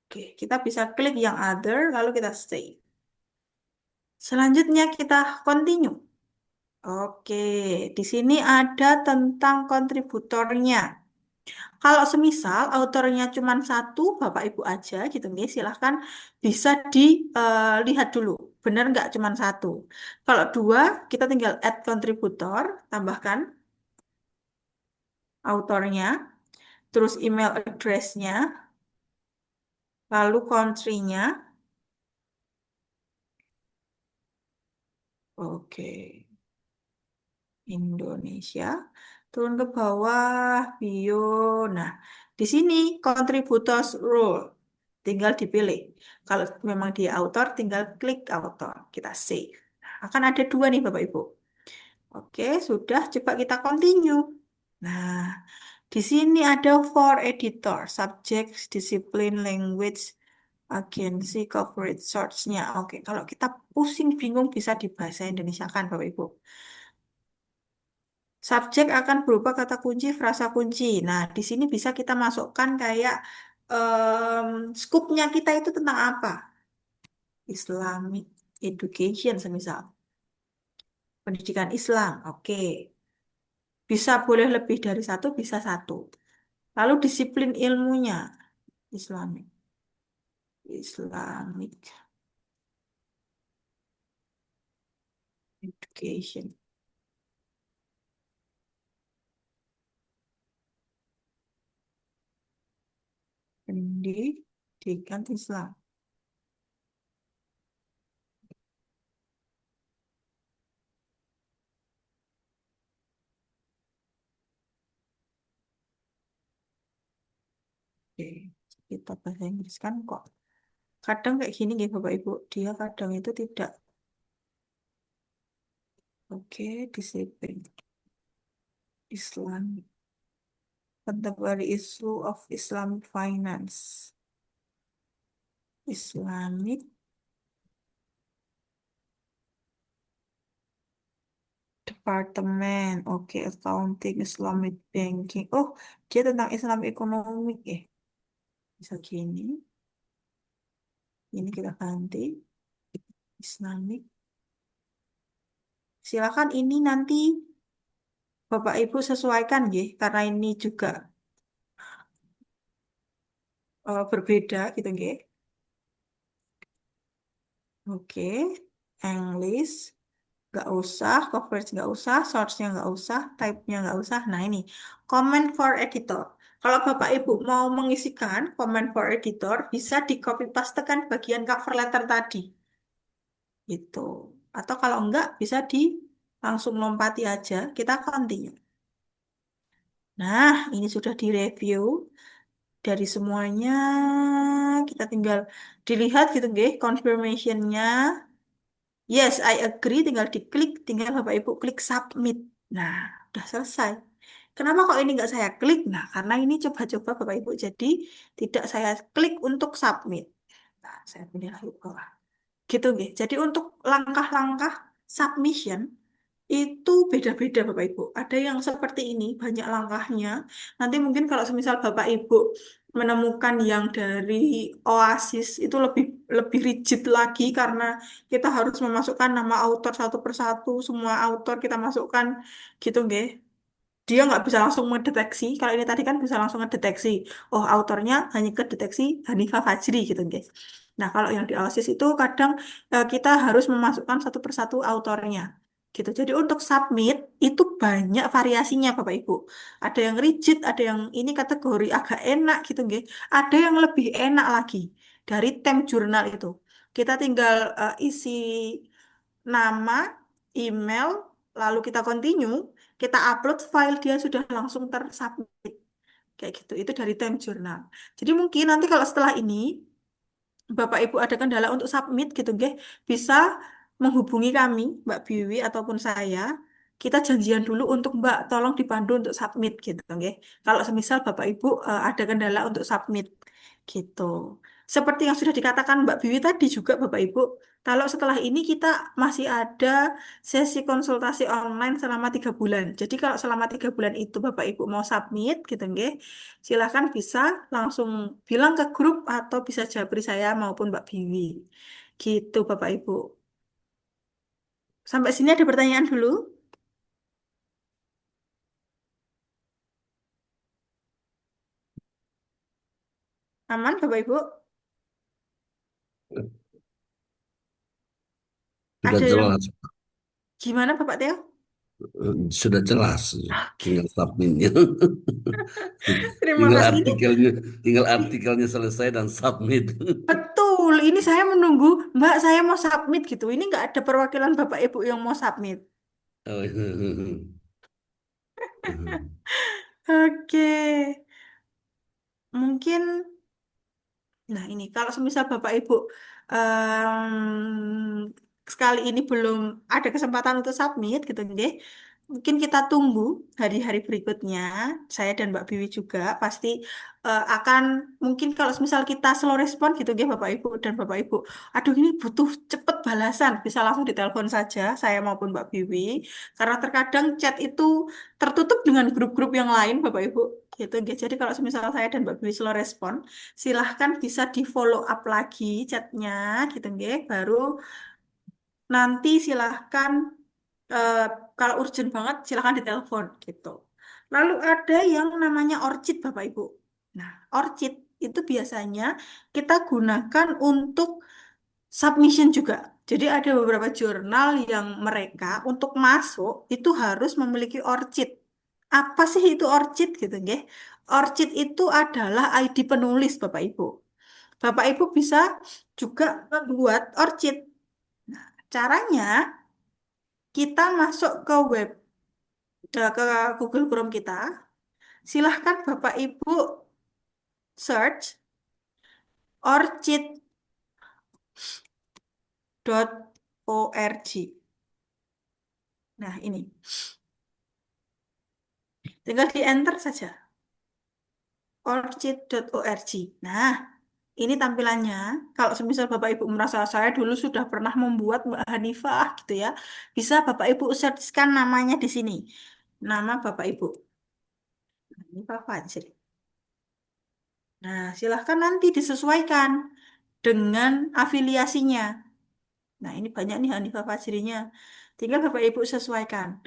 Oke, kita bisa klik yang other, lalu kita save. Selanjutnya kita continue. Oke, di sini ada tentang kontributornya. Kalau semisal autornya cuma satu, Bapak Ibu aja gitu nih, silahkan bisa dilihat dulu. Benar nggak cuma satu. Kalau dua, kita tinggal add kontributor, tambahkan autornya, terus email address-nya, lalu country-nya. Oke, Indonesia. Turun ke bawah, bio. Nah, di sini contributors role. Tinggal dipilih. Kalau memang dia author, tinggal klik author. Kita save. Nah, akan ada dua nih Bapak Ibu. Oke, sudah. Coba kita continue. Nah, di sini ada for editor, subject, discipline, language, agency, coverage, source-nya. Oke, kalau kita pusing bingung bisa di bahasa Indonesia kan Bapak Ibu. Subjek akan berupa kata kunci, frasa kunci. Nah, di sini bisa kita masukkan kayak skupnya kita itu tentang apa? Islamic education, semisal. Pendidikan Islam, oke. Bisa boleh lebih dari satu, bisa satu. Lalu disiplin ilmunya, Islamic. Islamic education. Pendidikan Islam. Oke, kita bahasa Inggris kan kok. Kadang kayak gini ya Bapak Ibu, dia kadang itu tidak. Oke, disiplin Islam. Contemporary issue of Islamic finance. Islamic Department. Oke, accounting, Islamic banking. Oh, dia tentang Islam ekonomi. Bisa gini. Ini kita ganti. Islamic. Silakan ini nanti Bapak Ibu sesuaikan ya, karena ini juga berbeda gitu ya. Oke, English. Nggak usah, coverage nggak usah, source-nya nggak usah, type-nya nggak usah. Nah ini, comment for editor. Kalau Bapak Ibu mau mengisikan comment for editor, bisa di copy pastekan bagian cover letter tadi. Gitu. Atau kalau enggak, bisa di langsung lompati aja, kita continue. Nah, ini sudah direview dari semuanya. Kita tinggal dilihat gitu, nggih, confirmation-nya. Yes, I agree. Tinggal diklik, tinggal Bapak Ibu klik submit. Nah, udah selesai. Kenapa kok ini nggak saya klik? Nah, karena ini coba-coba Bapak Ibu. Jadi tidak saya klik untuk submit. Nah, saya pilih lagi ke bawah. Gitu, nggih. Jadi untuk langkah-langkah submission itu beda-beda Bapak Ibu. Ada yang seperti ini, banyak langkahnya. Nanti mungkin kalau semisal Bapak Ibu menemukan yang dari Oasis itu lebih lebih rigid lagi karena kita harus memasukkan nama autor satu persatu, semua autor kita masukkan gitu nggih. Dia nggak bisa langsung mendeteksi. Kalau ini tadi kan bisa langsung mendeteksi. Oh, autornya hanya kedeteksi Hanifah Fajri gitu guys. Nah, kalau yang di Oasis itu kadang kita harus memasukkan satu persatu autornya. Gitu. Jadi untuk submit itu banyak variasinya Bapak Ibu. Ada yang rigid, ada yang ini kategori agak enak gitu guys. Ada yang lebih enak lagi dari temp jurnal itu. Kita tinggal isi nama, email, lalu kita continue, kita upload file dia sudah langsung tersubmit. Kayak gitu. Itu dari time journal. Jadi mungkin nanti kalau setelah ini Bapak Ibu ada kendala untuk submit gitu, nggih, bisa menghubungi kami, Mbak Biwi ataupun saya. Kita janjian dulu untuk Mbak tolong dipandu untuk submit gitu, nggih. Kalau semisal Bapak Ibu ada kendala untuk submit gitu. Seperti yang sudah dikatakan Mbak Biwi tadi juga Bapak Ibu, kalau setelah ini kita masih ada sesi konsultasi online selama 3 bulan. Jadi kalau selama 3 bulan itu Bapak Ibu mau submit gitu, nggih, silahkan bisa langsung bilang ke grup atau bisa japri saya maupun Mbak Biwi. Gitu Bapak Ibu. Sampai sini ada pertanyaan dulu? Aman Bapak Ibu? Sudah Ada yang jelas, gimana Bapak Teo? sudah jelas, tinggal submitnya. Terima Tinggal kasih. Ini artikelnya, tinggal artikelnya selesai dan submit. betul. Ini saya menunggu Mbak saya mau submit gitu. Ini nggak ada perwakilan Bapak Ibu yang mau submit. Oh, Oke. Mungkin nah, ini kalau semisal Bapak Ibu sekali ini belum ada kesempatan untuk submit gitu, nggih. Mungkin kita tunggu hari-hari berikutnya. Saya dan Mbak Biwi juga pasti akan mungkin kalau semisal kita slow respon gitu, nggih Bapak Ibu dan Bapak Ibu. Aduh, ini butuh cepet balasan, bisa langsung ditelepon saja saya maupun Mbak Biwi. Karena terkadang chat itu tertutup dengan grup-grup yang lain, Bapak Ibu. Gitu, nggih. Jadi kalau semisal saya dan Mbak Biwi slow respon, silahkan bisa di follow up lagi chatnya gitu nggih. Baru nanti silahkan eh, kalau urgent banget silahkan ditelepon gitu. Lalu ada yang namanya orchid Bapak Ibu. Nah, orchid itu biasanya kita gunakan untuk submission juga. Jadi ada beberapa jurnal yang mereka untuk masuk itu harus memiliki orchid. Apa sih itu orchid gitu nggih? Orchid itu adalah ID penulis Bapak Ibu. Bapak Ibu bisa juga membuat orchid. Caranya kita masuk ke web ke Google Chrome kita. Silahkan Bapak Ibu search orchid.org. Nah, ini. Tinggal di enter saja. Orchid.org. Nah, ini tampilannya. Kalau semisal Bapak Ibu merasa saya dulu sudah pernah membuat Mbak Hanifah gitu ya, bisa Bapak Ibu searchkan namanya di sini. Nama Bapak Ibu. Hanifah Fajri. Nah, silahkan nanti disesuaikan dengan afiliasinya. Nah, ini banyak nih Hanifah Fajrinya. Tinggal Bapak Ibu sesuaikan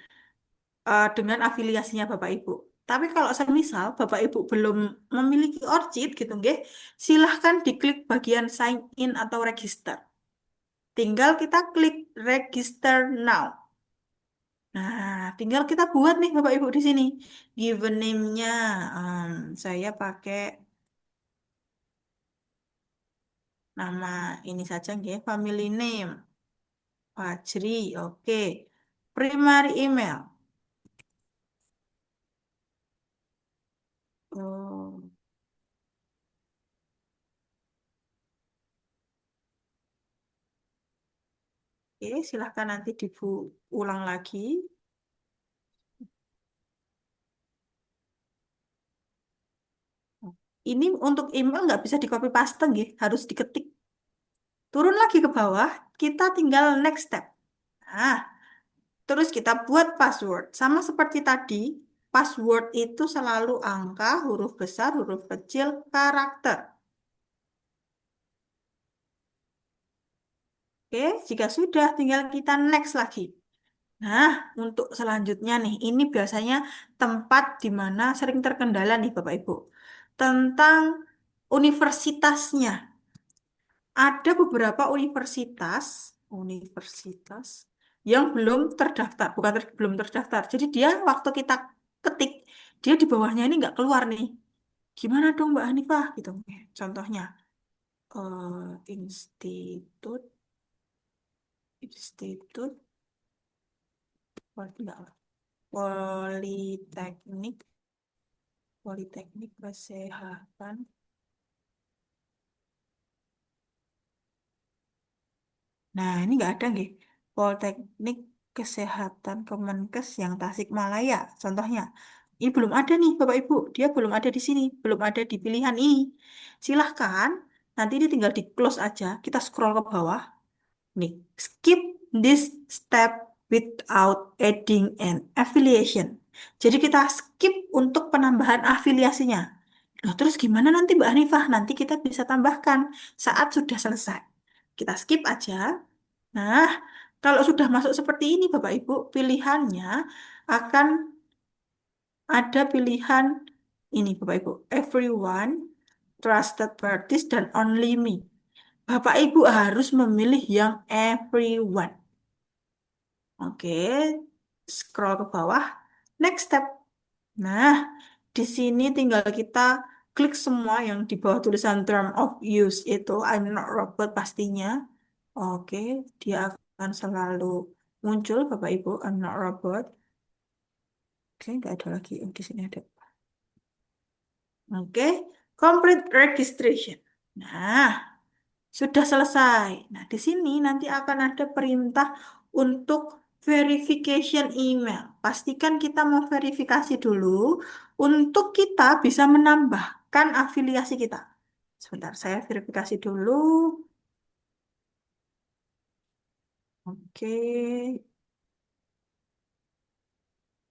dengan afiliasinya Bapak Ibu. Tapi kalau semisal Bapak Ibu belum memiliki ORCID gitu, nggih, silahkan diklik bagian sign in atau register. Tinggal kita klik register now. Nah, tinggal kita buat nih Bapak Ibu di sini. Given name-nya, saya pakai nama ini saja, nggih, family name. Fajri, oke. Primary email. Oh, oke, silahkan nanti ulang lagi. Ini untuk email nggak bisa di copy paste, nggih, harus diketik. Turun lagi ke bawah, kita tinggal next step. Nah, terus kita buat password. Sama seperti tadi, password itu selalu angka, huruf besar, huruf kecil, karakter. Oke, jika sudah, tinggal kita next lagi. Nah, untuk selanjutnya nih, ini biasanya tempat di mana sering terkendala nih Bapak Ibu. Tentang universitasnya. Ada beberapa universitas yang belum terdaftar, bukan belum terdaftar. Jadi dia waktu kita ketik, dia di bawahnya ini nggak keluar nih. Gimana dong Mbak Hanifah? Gitu. Contohnya, institut, institut, enggak, politeknik, politeknik kesehatan. Nah, ini nggak ada nggih. Politeknik Kesehatan Kemenkes yang Tasikmalaya, contohnya. Ini belum ada nih, Bapak Ibu. Dia belum ada di sini, belum ada di pilihan ini. Silahkan, nanti ini tinggal di close aja. Kita scroll ke bawah. Nih, skip this step without adding an affiliation. Jadi kita skip untuk penambahan afiliasinya. Loh, terus gimana nanti Mbak Hanifah? Nanti kita bisa tambahkan saat sudah selesai. Kita skip aja. Nah, kalau sudah masuk seperti ini, Bapak Ibu, pilihannya akan ada pilihan ini, Bapak Ibu. Everyone, trusted parties, dan only me. Bapak Ibu harus memilih yang everyone. Oke, scroll ke bawah. Next step. Nah, di sini tinggal kita klik semua yang di bawah tulisan term of use itu. I'm not robot pastinya. Oke, dia akan selalu muncul, Bapak Ibu. I'm not robot. Oke, nggak ada lagi. Oh, di sini ada. Oke, complete registration. Nah, sudah selesai. Nah, di sini nanti akan ada perintah untuk verification email. Pastikan kita mau verifikasi dulu untuk kita bisa menambahkan afiliasi kita. Sebentar, saya verifikasi dulu. Oke.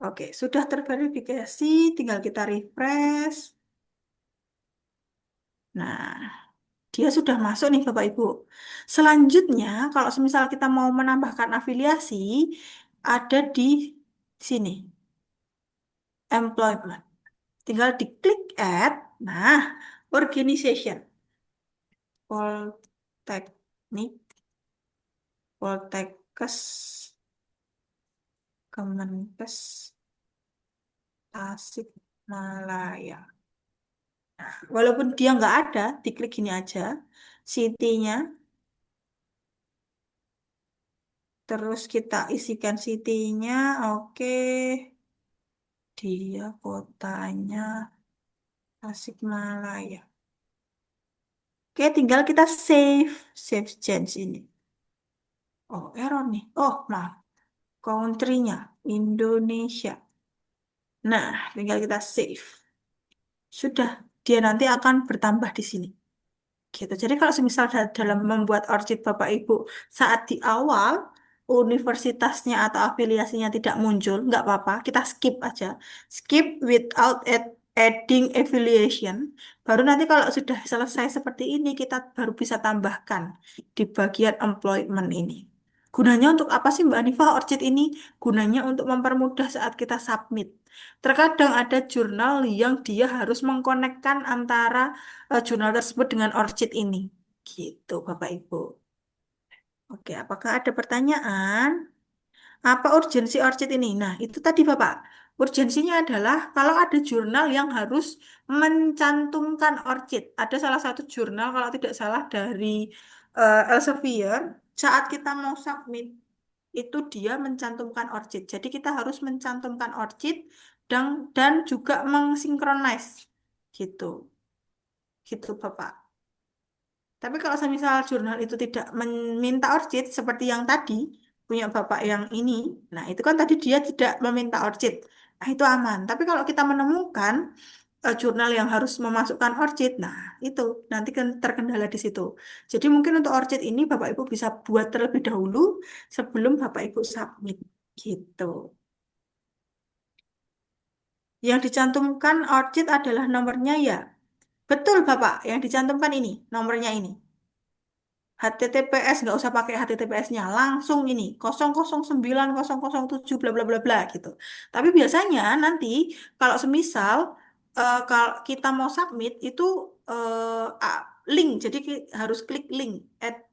Oke, sudah terverifikasi, tinggal kita refresh. Nah, dia sudah masuk nih Bapak Ibu. Selanjutnya, kalau semisal kita mau menambahkan afiliasi, ada di sini, employment. Tinggal diklik add. Nah, organization. Polteknik, Poltekkes, Kemenkes, Tasikmalaya. Walaupun dia nggak ada, diklik gini aja. City-nya, terus kita isikan city-nya, oke. Dia kotanya Tasikmalaya. Oke, tinggal kita save change ini. Oh, error nih. Oh, maaf. Country-nya Indonesia. Nah, tinggal kita save. Sudah, dia nanti akan bertambah di sini. Gitu. Jadi kalau semisal dalam membuat ORCID Bapak Ibu saat di awal universitasnya atau afiliasinya tidak muncul, nggak apa-apa, kita skip aja. Skip without adding affiliation. Baru nanti kalau sudah selesai seperti ini, kita baru bisa tambahkan di bagian employment ini. Gunanya untuk apa sih Mbak Hanifah ORCID ini? Gunanya untuk mempermudah saat kita submit. Terkadang ada jurnal yang dia harus mengkonekkan antara jurnal tersebut dengan ORCID ini. Gitu, Bapak Ibu. Oke, apakah ada pertanyaan? Apa urgensi ORCID ini? Nah, itu tadi Bapak. Urgensinya adalah kalau ada jurnal yang harus mencantumkan ORCID. Ada salah satu jurnal, kalau tidak salah dari Elsevier, saat kita mau submit, itu dia mencantumkan ORCID. Jadi kita harus mencantumkan ORCID dan juga mengsinkronize gitu. Gitu Bapak. Tapi kalau semisal jurnal itu tidak meminta ORCID seperti yang tadi punya Bapak yang ini, nah itu kan tadi dia tidak meminta ORCID. Nah, itu aman. Tapi kalau kita menemukan jurnal yang harus memasukkan ORCID, nah itu nanti kan terkendala di situ. Jadi mungkin untuk ORCID ini Bapak Ibu bisa buat terlebih dahulu sebelum Bapak Ibu submit gitu. Yang dicantumkan ORCID adalah nomornya ya. Betul Bapak, yang dicantumkan ini, nomornya ini. HTTPS nggak usah pakai HTTPS-nya, langsung ini 009 007 bla bla bla bla gitu. Tapi biasanya nanti kalau semisal kalau kita mau submit itu link, jadi harus klik link add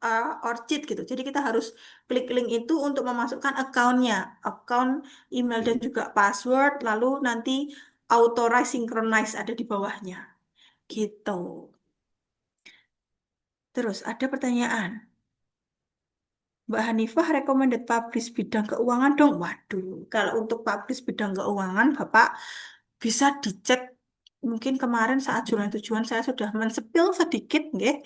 ORCID gitu. Jadi kita harus klik link itu untuk memasukkan account-nya, account email dan juga password, lalu nanti authorize synchronize ada di bawahnya gitu. Terus ada pertanyaan. Mbak Hanifah recommended publish bidang keuangan dong. Waduh, kalau untuk publish bidang keuangan, Bapak bisa dicek. Mungkin kemarin saat jurnal tujuan saya sudah mensepil sedikit, nggih,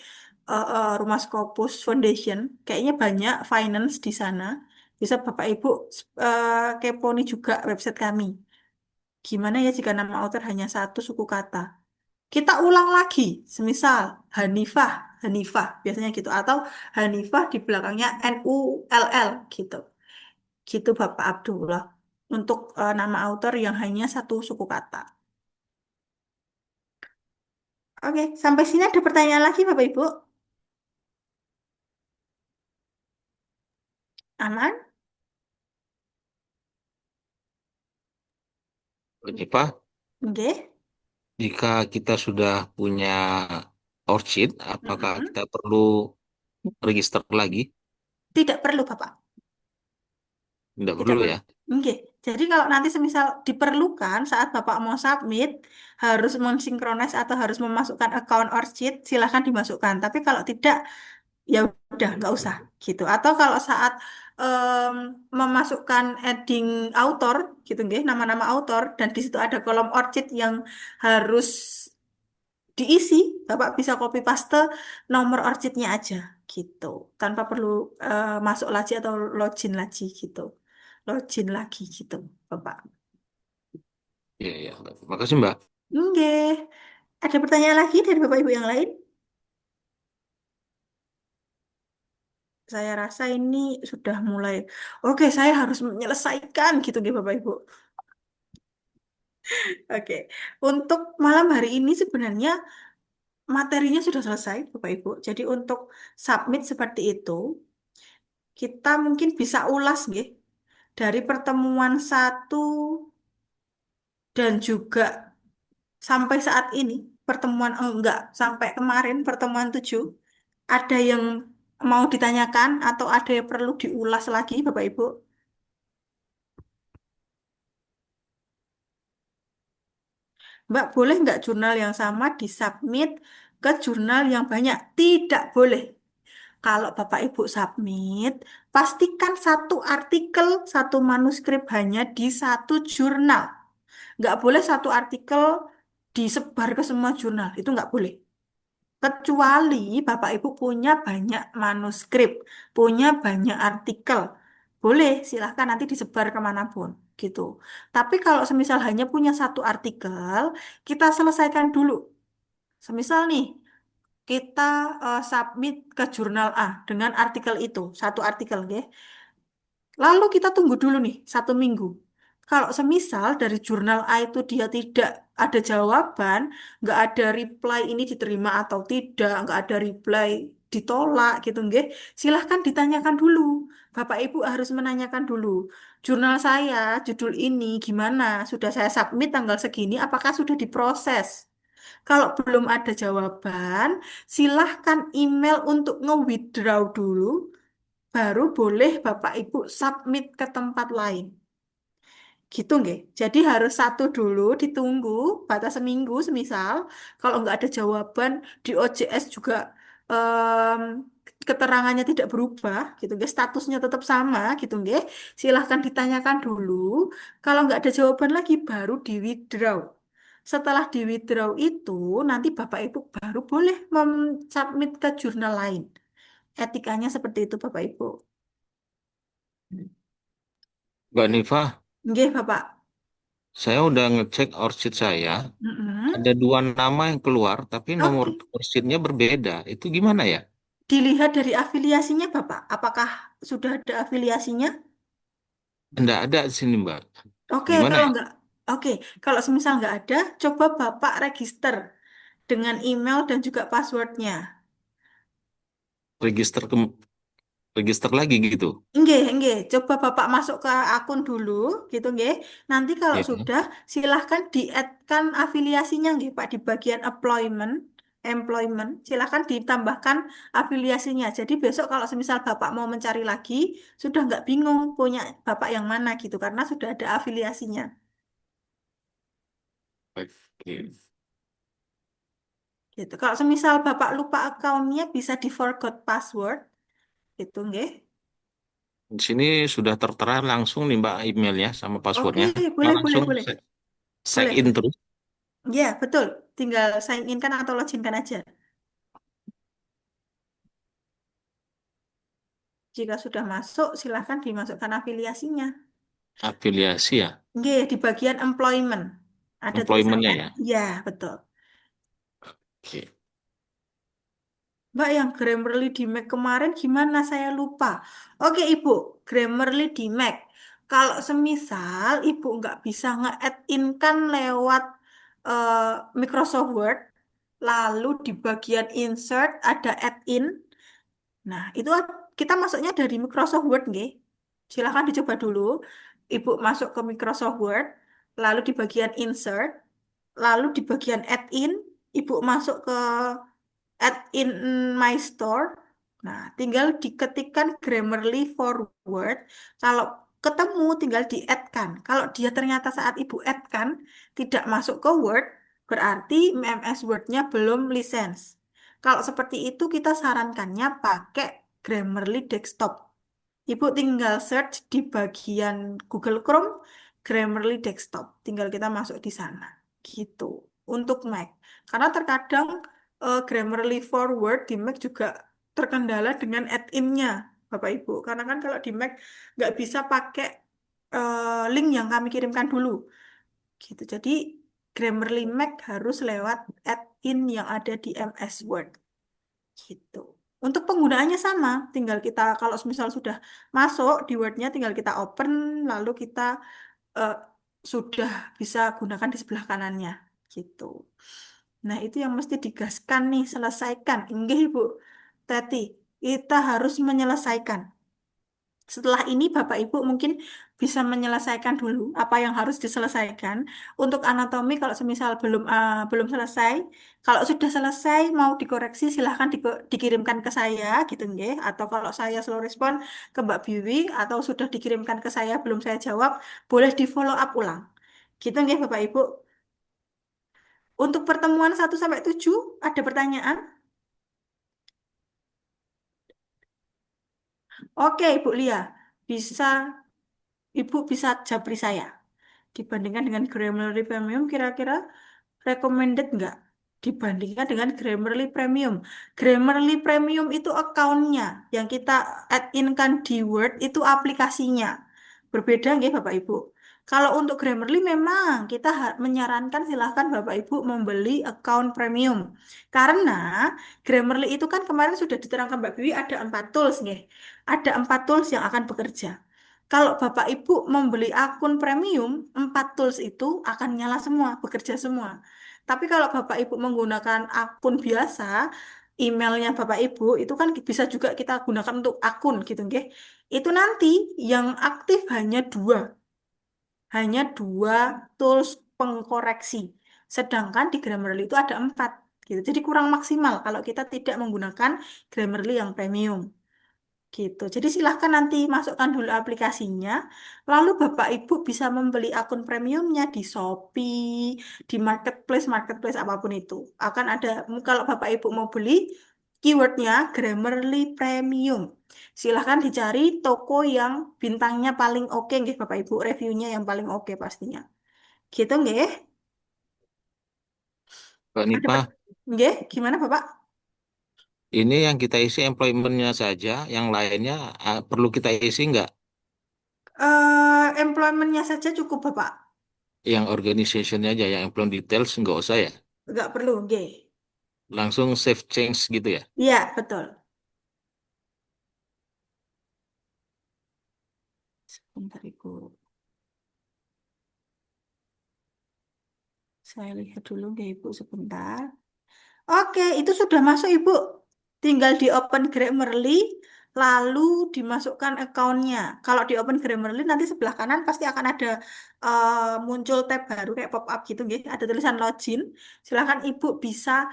Rumah Scopus Foundation. Kayaknya banyak finance di sana. Bisa Bapak Ibu keponi juga website kami. Gimana ya jika nama author hanya satu suku kata? Kita ulang lagi, semisal Hanifah, Hanifah biasanya gitu, atau Hanifah di belakangnya NULL gitu. Gitu Bapak Abdullah. Untuk nama author yang hanya satu suku kata. Oke, sampai sini ada pertanyaan lagi Bapak Ibu? Aman? Ini Pak, Oke. jika kita sudah punya ORCID, apakah Mm-mm. kita perlu register lagi? Tidak perlu Bapak. Tidak Tidak perlu perlu. ya? Oke. Jadi kalau nanti semisal diperlukan saat Bapak mau submit, harus mensinkronis atau harus memasukkan account ORCID, silahkan dimasukkan. Tapi kalau tidak, ya udah nggak usah gitu. Atau kalau saat em, memasukkan adding author gitu nggih, nama-nama author dan di situ ada kolom ORCID yang harus diisi, Bapak bisa copy paste nomor ORCID-nya aja gitu. Tanpa perlu masuk lagi atau login lagi gitu. Login lagi gitu, Bapak. Iya, iya. Makasih Mbak. Nggih. Ada pertanyaan lagi dari Bapak Ibu yang lain? Saya rasa ini sudah mulai, oke, saya harus menyelesaikan gitu nih Bapak Ibu. Oke, untuk malam hari ini sebenarnya materinya sudah selesai Bapak Ibu. Jadi untuk submit seperti itu, kita mungkin bisa ulas nggih dari pertemuan satu dan juga sampai saat ini, pertemuan enggak, sampai kemarin pertemuan 7, ada yang mau ditanyakan atau ada yang perlu diulas lagi Bapak Ibu? Mbak, boleh nggak jurnal yang sama disubmit ke jurnal yang banyak? Tidak boleh. Kalau Bapak Ibu submit, pastikan satu artikel, satu manuskrip hanya di satu jurnal. Nggak boleh satu artikel disebar ke semua jurnal. Itu nggak boleh. Kecuali Bapak Ibu punya banyak manuskrip, punya banyak artikel. Boleh, silahkan nanti disebar kemanapun. Gitu. Tapi kalau semisal hanya punya satu artikel, kita selesaikan dulu. Semisal nih, kita submit ke jurnal A dengan artikel itu, satu artikel, ya. Lalu kita tunggu dulu nih, 1 minggu. Kalau semisal dari jurnal A itu dia tidak ada jawaban, nggak ada reply ini diterima atau tidak, nggak ada reply ditolak gitu, nggih. Silahkan ditanyakan dulu. Bapak Ibu harus menanyakan dulu. Jurnal saya, judul ini gimana? Sudah saya submit tanggal segini, apakah sudah diproses? Kalau belum ada jawaban, silahkan email untuk nge-withdraw dulu, baru boleh Bapak Ibu submit ke tempat lain. Gitu nggih. Jadi harus satu dulu ditunggu batas seminggu semisal. Kalau nggak ada jawaban di OJS juga em, keterangannya tidak berubah gitu guys, statusnya tetap sama gitu guys, silahkan ditanyakan dulu. Kalau nggak ada jawaban lagi baru di withdraw. Setelah di withdraw itu nanti Bapak Ibu baru boleh submit ke jurnal lain. Etikanya seperti itu Bapak Ibu. Mbak Nifa, Nggih Bapak. saya udah ngecek orchid saya. Mm-mm. Ada dua nama yang keluar, tapi nomor Oke. orchidnya berbeda. Itu gimana ya? Dilihat dari afiliasinya Bapak. Apakah sudah ada afiliasinya? Nggak ada di sini, Mbak. Oke, Gimana kalau ya? nggak, oke, kalau semisal nggak ada, coba Bapak register dengan email dan juga passwordnya. Register register lagi gitu. Nggih. Coba Bapak masuk ke akun dulu, gitu nggih. Nanti kalau Ya. sudah, silahkan di-add-kan afiliasinya nggih, Pak, di bagian employment, silahkan ditambahkan afiliasinya. Jadi besok kalau semisal Bapak mau mencari lagi, sudah nggak bingung punya Bapak yang mana gitu, karena sudah ada afiliasinya. Oke. Gitu. Kalau semisal Bapak lupa akunnya, bisa di forgot password, gitu nggih. Di sini sudah tertera langsung nih Mbak emailnya sama Oke, passwordnya. Kita langsung boleh. sign Boleh, in boleh. terus. Ya, betul. Tinggal sign in kan atau login kan aja. Jika sudah masuk, silahkan dimasukkan afiliasinya. Afiliasi ya, Nggih, di bagian employment. Ada tulisan employment-nya add. ya. Ya, betul. Oke. Mbak, yang Grammarly di Mac kemarin gimana? Saya lupa. Oke, Ibu. Grammarly di Mac. Kalau semisal Ibu nggak bisa nge-add in kan lewat eh, Microsoft Word, lalu di bagian insert ada add in. Nah, itu kita masuknya dari Microsoft Word, nggih. Silahkan dicoba dulu. Ibu masuk ke Microsoft Word, lalu di bagian insert, lalu di bagian add-in, Ibu masuk ke add-in My Store. Nah, tinggal diketikkan Grammarly forward. Kalau ketemu, tinggal di-add-kan. Kalau dia ternyata saat Ibu add-kan, tidak masuk ke Word, berarti MS Word-nya belum lisensi. Kalau seperti itu, kita sarankannya pakai Grammarly Desktop. Ibu tinggal search di bagian Google Chrome, Grammarly Desktop. Tinggal kita masuk di sana. Gitu. Untuk Mac. Karena terkadang Grammarly Forward di Mac juga terkendala dengan add-in-nya, Bapak Ibu. Karena kan kalau di Mac nggak bisa pakai link yang kami kirimkan dulu. Gitu. Jadi Grammarly Mac harus lewat add-in yang ada di MS Word. Gitu. Untuk penggunaannya sama, tinggal kita kalau misal sudah masuk di Word-nya tinggal kita open lalu kita eh, sudah bisa gunakan di sebelah kanannya gitu. Nah, itu yang mesti digaskan nih, selesaikan. Enggak, Ibu Teti, kita harus menyelesaikan. Setelah ini Bapak Ibu mungkin bisa menyelesaikan dulu apa yang harus diselesaikan. Untuk anatomi kalau semisal belum selesai, kalau sudah selesai mau dikoreksi silahkan dikirimkan ke saya gitu nggih. Atau kalau saya slow respon ke Mbak Biwi atau sudah dikirimkan ke saya belum saya jawab, boleh di follow up ulang. Gitu nggih Bapak Ibu. Untuk pertemuan 1 sampai 7 ada pertanyaan? Oke Ibu Lia, bisa Ibu bisa japri saya. Dibandingkan dengan Grammarly Premium, kira-kira recommended nggak? Dibandingkan dengan Grammarly Premium. Grammarly Premium itu account-nya. Yang kita add-in-kan di Word itu aplikasinya. Berbeda nggak Bapak Ibu? Kalau untuk Grammarly memang kita menyarankan silahkan Bapak Ibu membeli account premium. Karena Grammarly itu kan kemarin sudah diterangkan Mbak Biwi ada 4 tools nih. Ada 4 tools yang akan bekerja. Kalau Bapak Ibu membeli akun premium, 4 tools itu akan nyala semua, bekerja semua. Tapi kalau Bapak Ibu menggunakan akun biasa, emailnya Bapak Ibu itu kan bisa juga kita gunakan untuk akun gitu, nggih. Itu nanti yang aktif hanya dua tools pengkoreksi. Sedangkan di Grammarly itu ada 4 gitu. Jadi kurang maksimal kalau kita tidak menggunakan Grammarly yang premium. Gitu. Jadi silahkan nanti masukkan dulu aplikasinya, lalu Bapak Ibu bisa membeli akun premiumnya di Shopee, di marketplace apapun itu. Akan ada, kalau Bapak Ibu mau beli, Keywordnya Grammarly Premium. Silahkan dicari toko yang bintangnya paling oke, nggih Bapak Ibu, reviewnya yang paling oke pastinya. Gitu nggih? Mbak Ada Nipa, nggih, gimana Bapak? ini yang kita isi employment-nya saja, yang lainnya perlu kita isi nggak? Employment-nya saja cukup Bapak. Yang organization-nya aja, yang employment details nggak usah ya? Nggak perlu, nggih. Langsung save change gitu ya? Iya, betul. Sebentar Ibu. Saya lihat dulu nggih Ibu sebentar. Oke, itu sudah masuk Ibu. Tinggal di open Grammarly, lalu dimasukkan account-nya. Kalau di open Grammarly nanti sebelah kanan pasti akan ada muncul tab baru kayak pop up gitu, nggih. Ada tulisan login. Silahkan Ibu bisa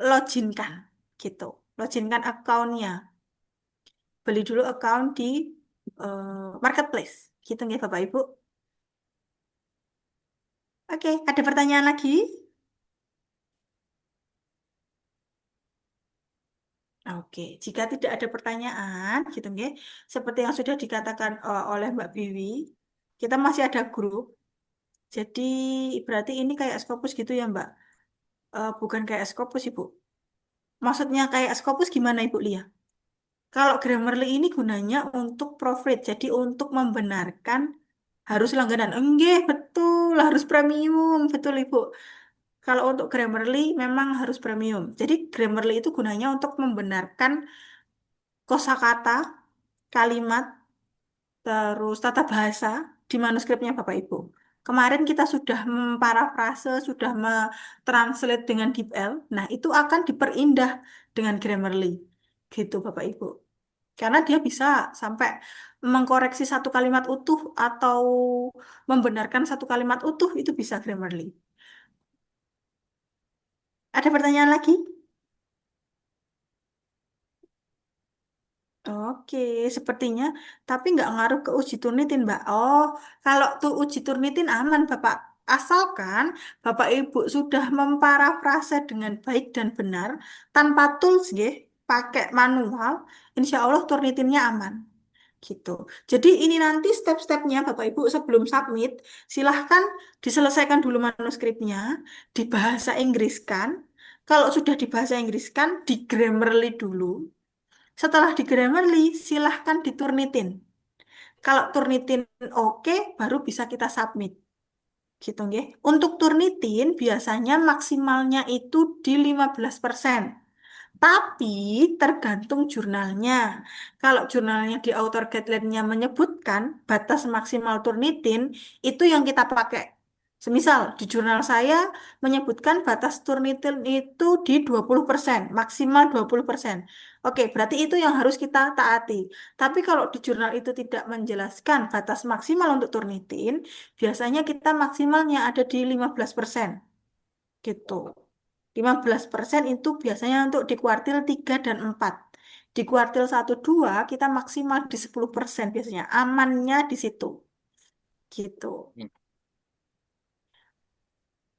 loginkan gitu. Loginkan account-nya. Beli dulu account di marketplace. Gitu nggih Bapak Ibu. Oke, ada pertanyaan lagi? Oke, jika tidak ada pertanyaan, gitu nggih, seperti yang sudah dikatakan oleh Mbak Biwi, kita masih ada grup. Jadi berarti ini kayak Scopus gitu ya, Mbak? Bukan kayak Scopus, Ibu. Maksudnya kayak Scopus gimana, Ibu Lia? Kalau Grammarly ini gunanya untuk profit, jadi untuk membenarkan harus langganan. Enggak, betul, harus premium, betul Ibu. Kalau untuk Grammarly memang harus premium. Jadi Grammarly itu gunanya untuk membenarkan kosakata, kalimat, terus tata bahasa di manuskripnya Bapak Ibu. Kemarin kita sudah memparafrase, sudah mentranslate dengan DeepL. Nah, itu akan diperindah dengan Grammarly. Gitu Bapak Ibu. Karena dia bisa sampai mengkoreksi satu kalimat utuh atau membenarkan satu kalimat utuh, itu bisa Grammarly. Ada pertanyaan lagi? Oke, sepertinya, tapi nggak ngaruh ke uji Turnitin, Mbak. Oh, kalau tuh uji Turnitin aman, Bapak. Asalkan Bapak Ibu sudah memparafrase dengan baik dan benar, tanpa tools, nggih, pakai manual, insya Allah Turnitinnya aman. Gitu. Jadi ini nanti step-stepnya Bapak Ibu sebelum submit, silahkan diselesaikan dulu manuskripnya, dibahasa Inggriskan. Kalau sudah dibahasa Inggriskan, di Grammarly dulu. Setelah di Grammarly, silahkan diturnitin. Kalau turnitin oke, baru bisa kita submit. Gitu nggih. Untuk turnitin biasanya maksimalnya itu di 15%. Tapi tergantung jurnalnya. Kalau jurnalnya di author guideline-nya menyebutkan batas maksimal Turnitin, itu yang kita pakai. Semisal di jurnal saya menyebutkan batas Turnitin itu di 20%, maksimal 20%. Oke, berarti itu yang harus kita taati. Tapi kalau di jurnal itu tidak menjelaskan batas maksimal untuk Turnitin, biasanya kita maksimalnya ada di 15%. Gitu. 15% itu biasanya untuk di kuartil 3 dan 4. Di kuartil 1 2 kita maksimal di 10% biasanya. Amannya di situ. Gitu.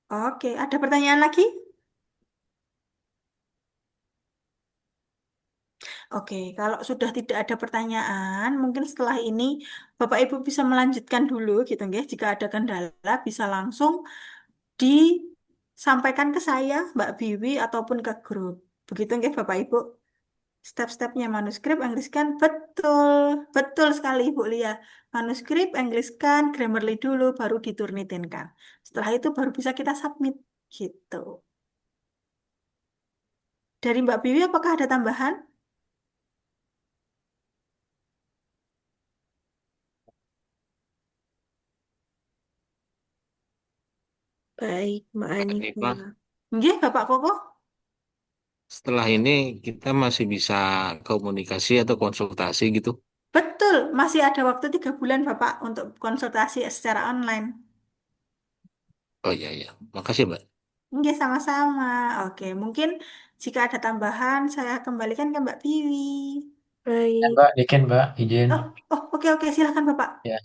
Oke, ada pertanyaan lagi? Oke, kalau sudah tidak ada pertanyaan, mungkin setelah ini Bapak Ibu bisa melanjutkan dulu gitu nggih. Jika ada kendala bisa langsung disampaikan ke saya, Mbak Biwi ataupun ke grup. Begitu nggih Bapak Ibu. Step-stepnya manuskrip, Inggriskan, betul, betul sekali Ibu Lia. Manuskrip, Inggriskan, Grammarly dulu, baru diturnitinkan. Setelah itu baru bisa kita submit, gitu. Dari Mbak Biwi, apakah ada tambahan? Baik, Mbak Mbak Anifah. Nipa, Nggih, Bapak Koko? setelah ini kita masih bisa komunikasi atau konsultasi gitu. Betul, masih ada waktu 3 bulan Bapak untuk konsultasi secara online. Oh iya, iya. Makasih, Mbak. Nggih, sama-sama. Oke, mungkin jika ada tambahan, saya kembalikan ke Mbak Biwi. Ya, Baik, Mbak, dikit Mbak, izin. Oh, oh, oke, silakan Bapak. Ya.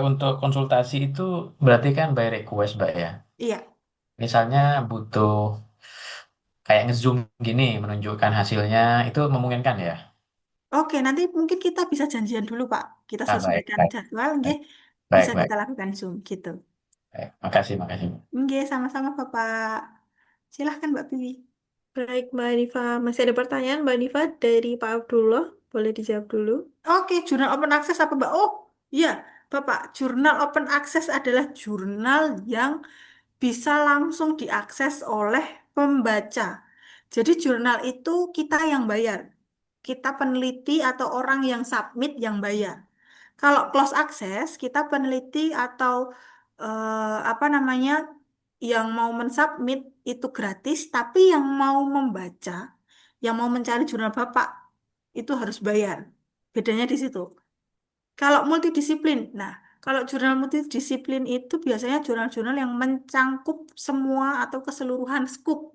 Untuk konsultasi itu berarti kan by request, Mbak ya. Iya. Misalnya butuh kayak ngezoom gini menunjukkan hasilnya itu memungkinkan ya? Oke, nanti mungkin kita bisa janjian dulu, Pak. Kita Ah, baik, sesuaikan baik, jadwal, nggih. baik, Bisa baik, baik, kita lakukan Zoom gitu. baik. Makasih, makasih. Nggih, sama-sama, Bapak. Silahkan, Mbak Piwi. Baik, Mbak Hanifa. Masih ada pertanyaan, Mbak Hanifa, dari Pak Abdullah. Boleh dijawab dulu. Oke, jurnal open access apa, Mbak? Oh, iya, Bapak. Jurnal open access adalah jurnal yang bisa langsung diakses oleh pembaca. Jadi jurnal itu kita yang bayar. Kita peneliti atau orang yang submit yang bayar. Kalau close access, kita peneliti atau apa namanya yang mau mensubmit itu gratis, tapi yang mau membaca, yang mau mencari jurnal Bapak itu harus bayar. Bedanya di situ. Kalau multidisiplin, nah kalau jurnal multidisiplin itu biasanya jurnal-jurnal yang mencangkup semua atau keseluruhan scoop.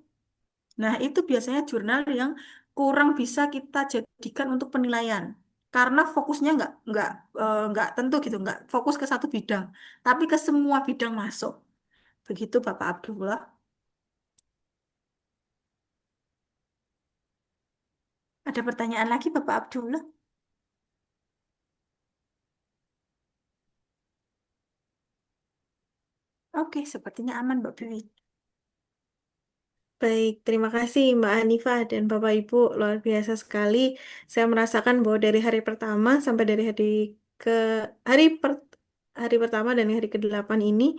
Nah, itu biasanya jurnal yang kurang bisa kita jadikan untuk penilaian. Karena fokusnya nggak tentu gitu, nggak fokus ke satu bidang, tapi ke semua bidang masuk. Begitu Bapak Abdullah. Ada pertanyaan lagi Bapak Abdullah? Oke, sepertinya aman Mbak Dewi. Baik, terima kasih Mbak Hanifa dan Bapak Ibu. Luar biasa sekali. Saya merasakan bahwa dari hari pertama sampai dari ke hari per, hari pertama dan hari ke-8 ini,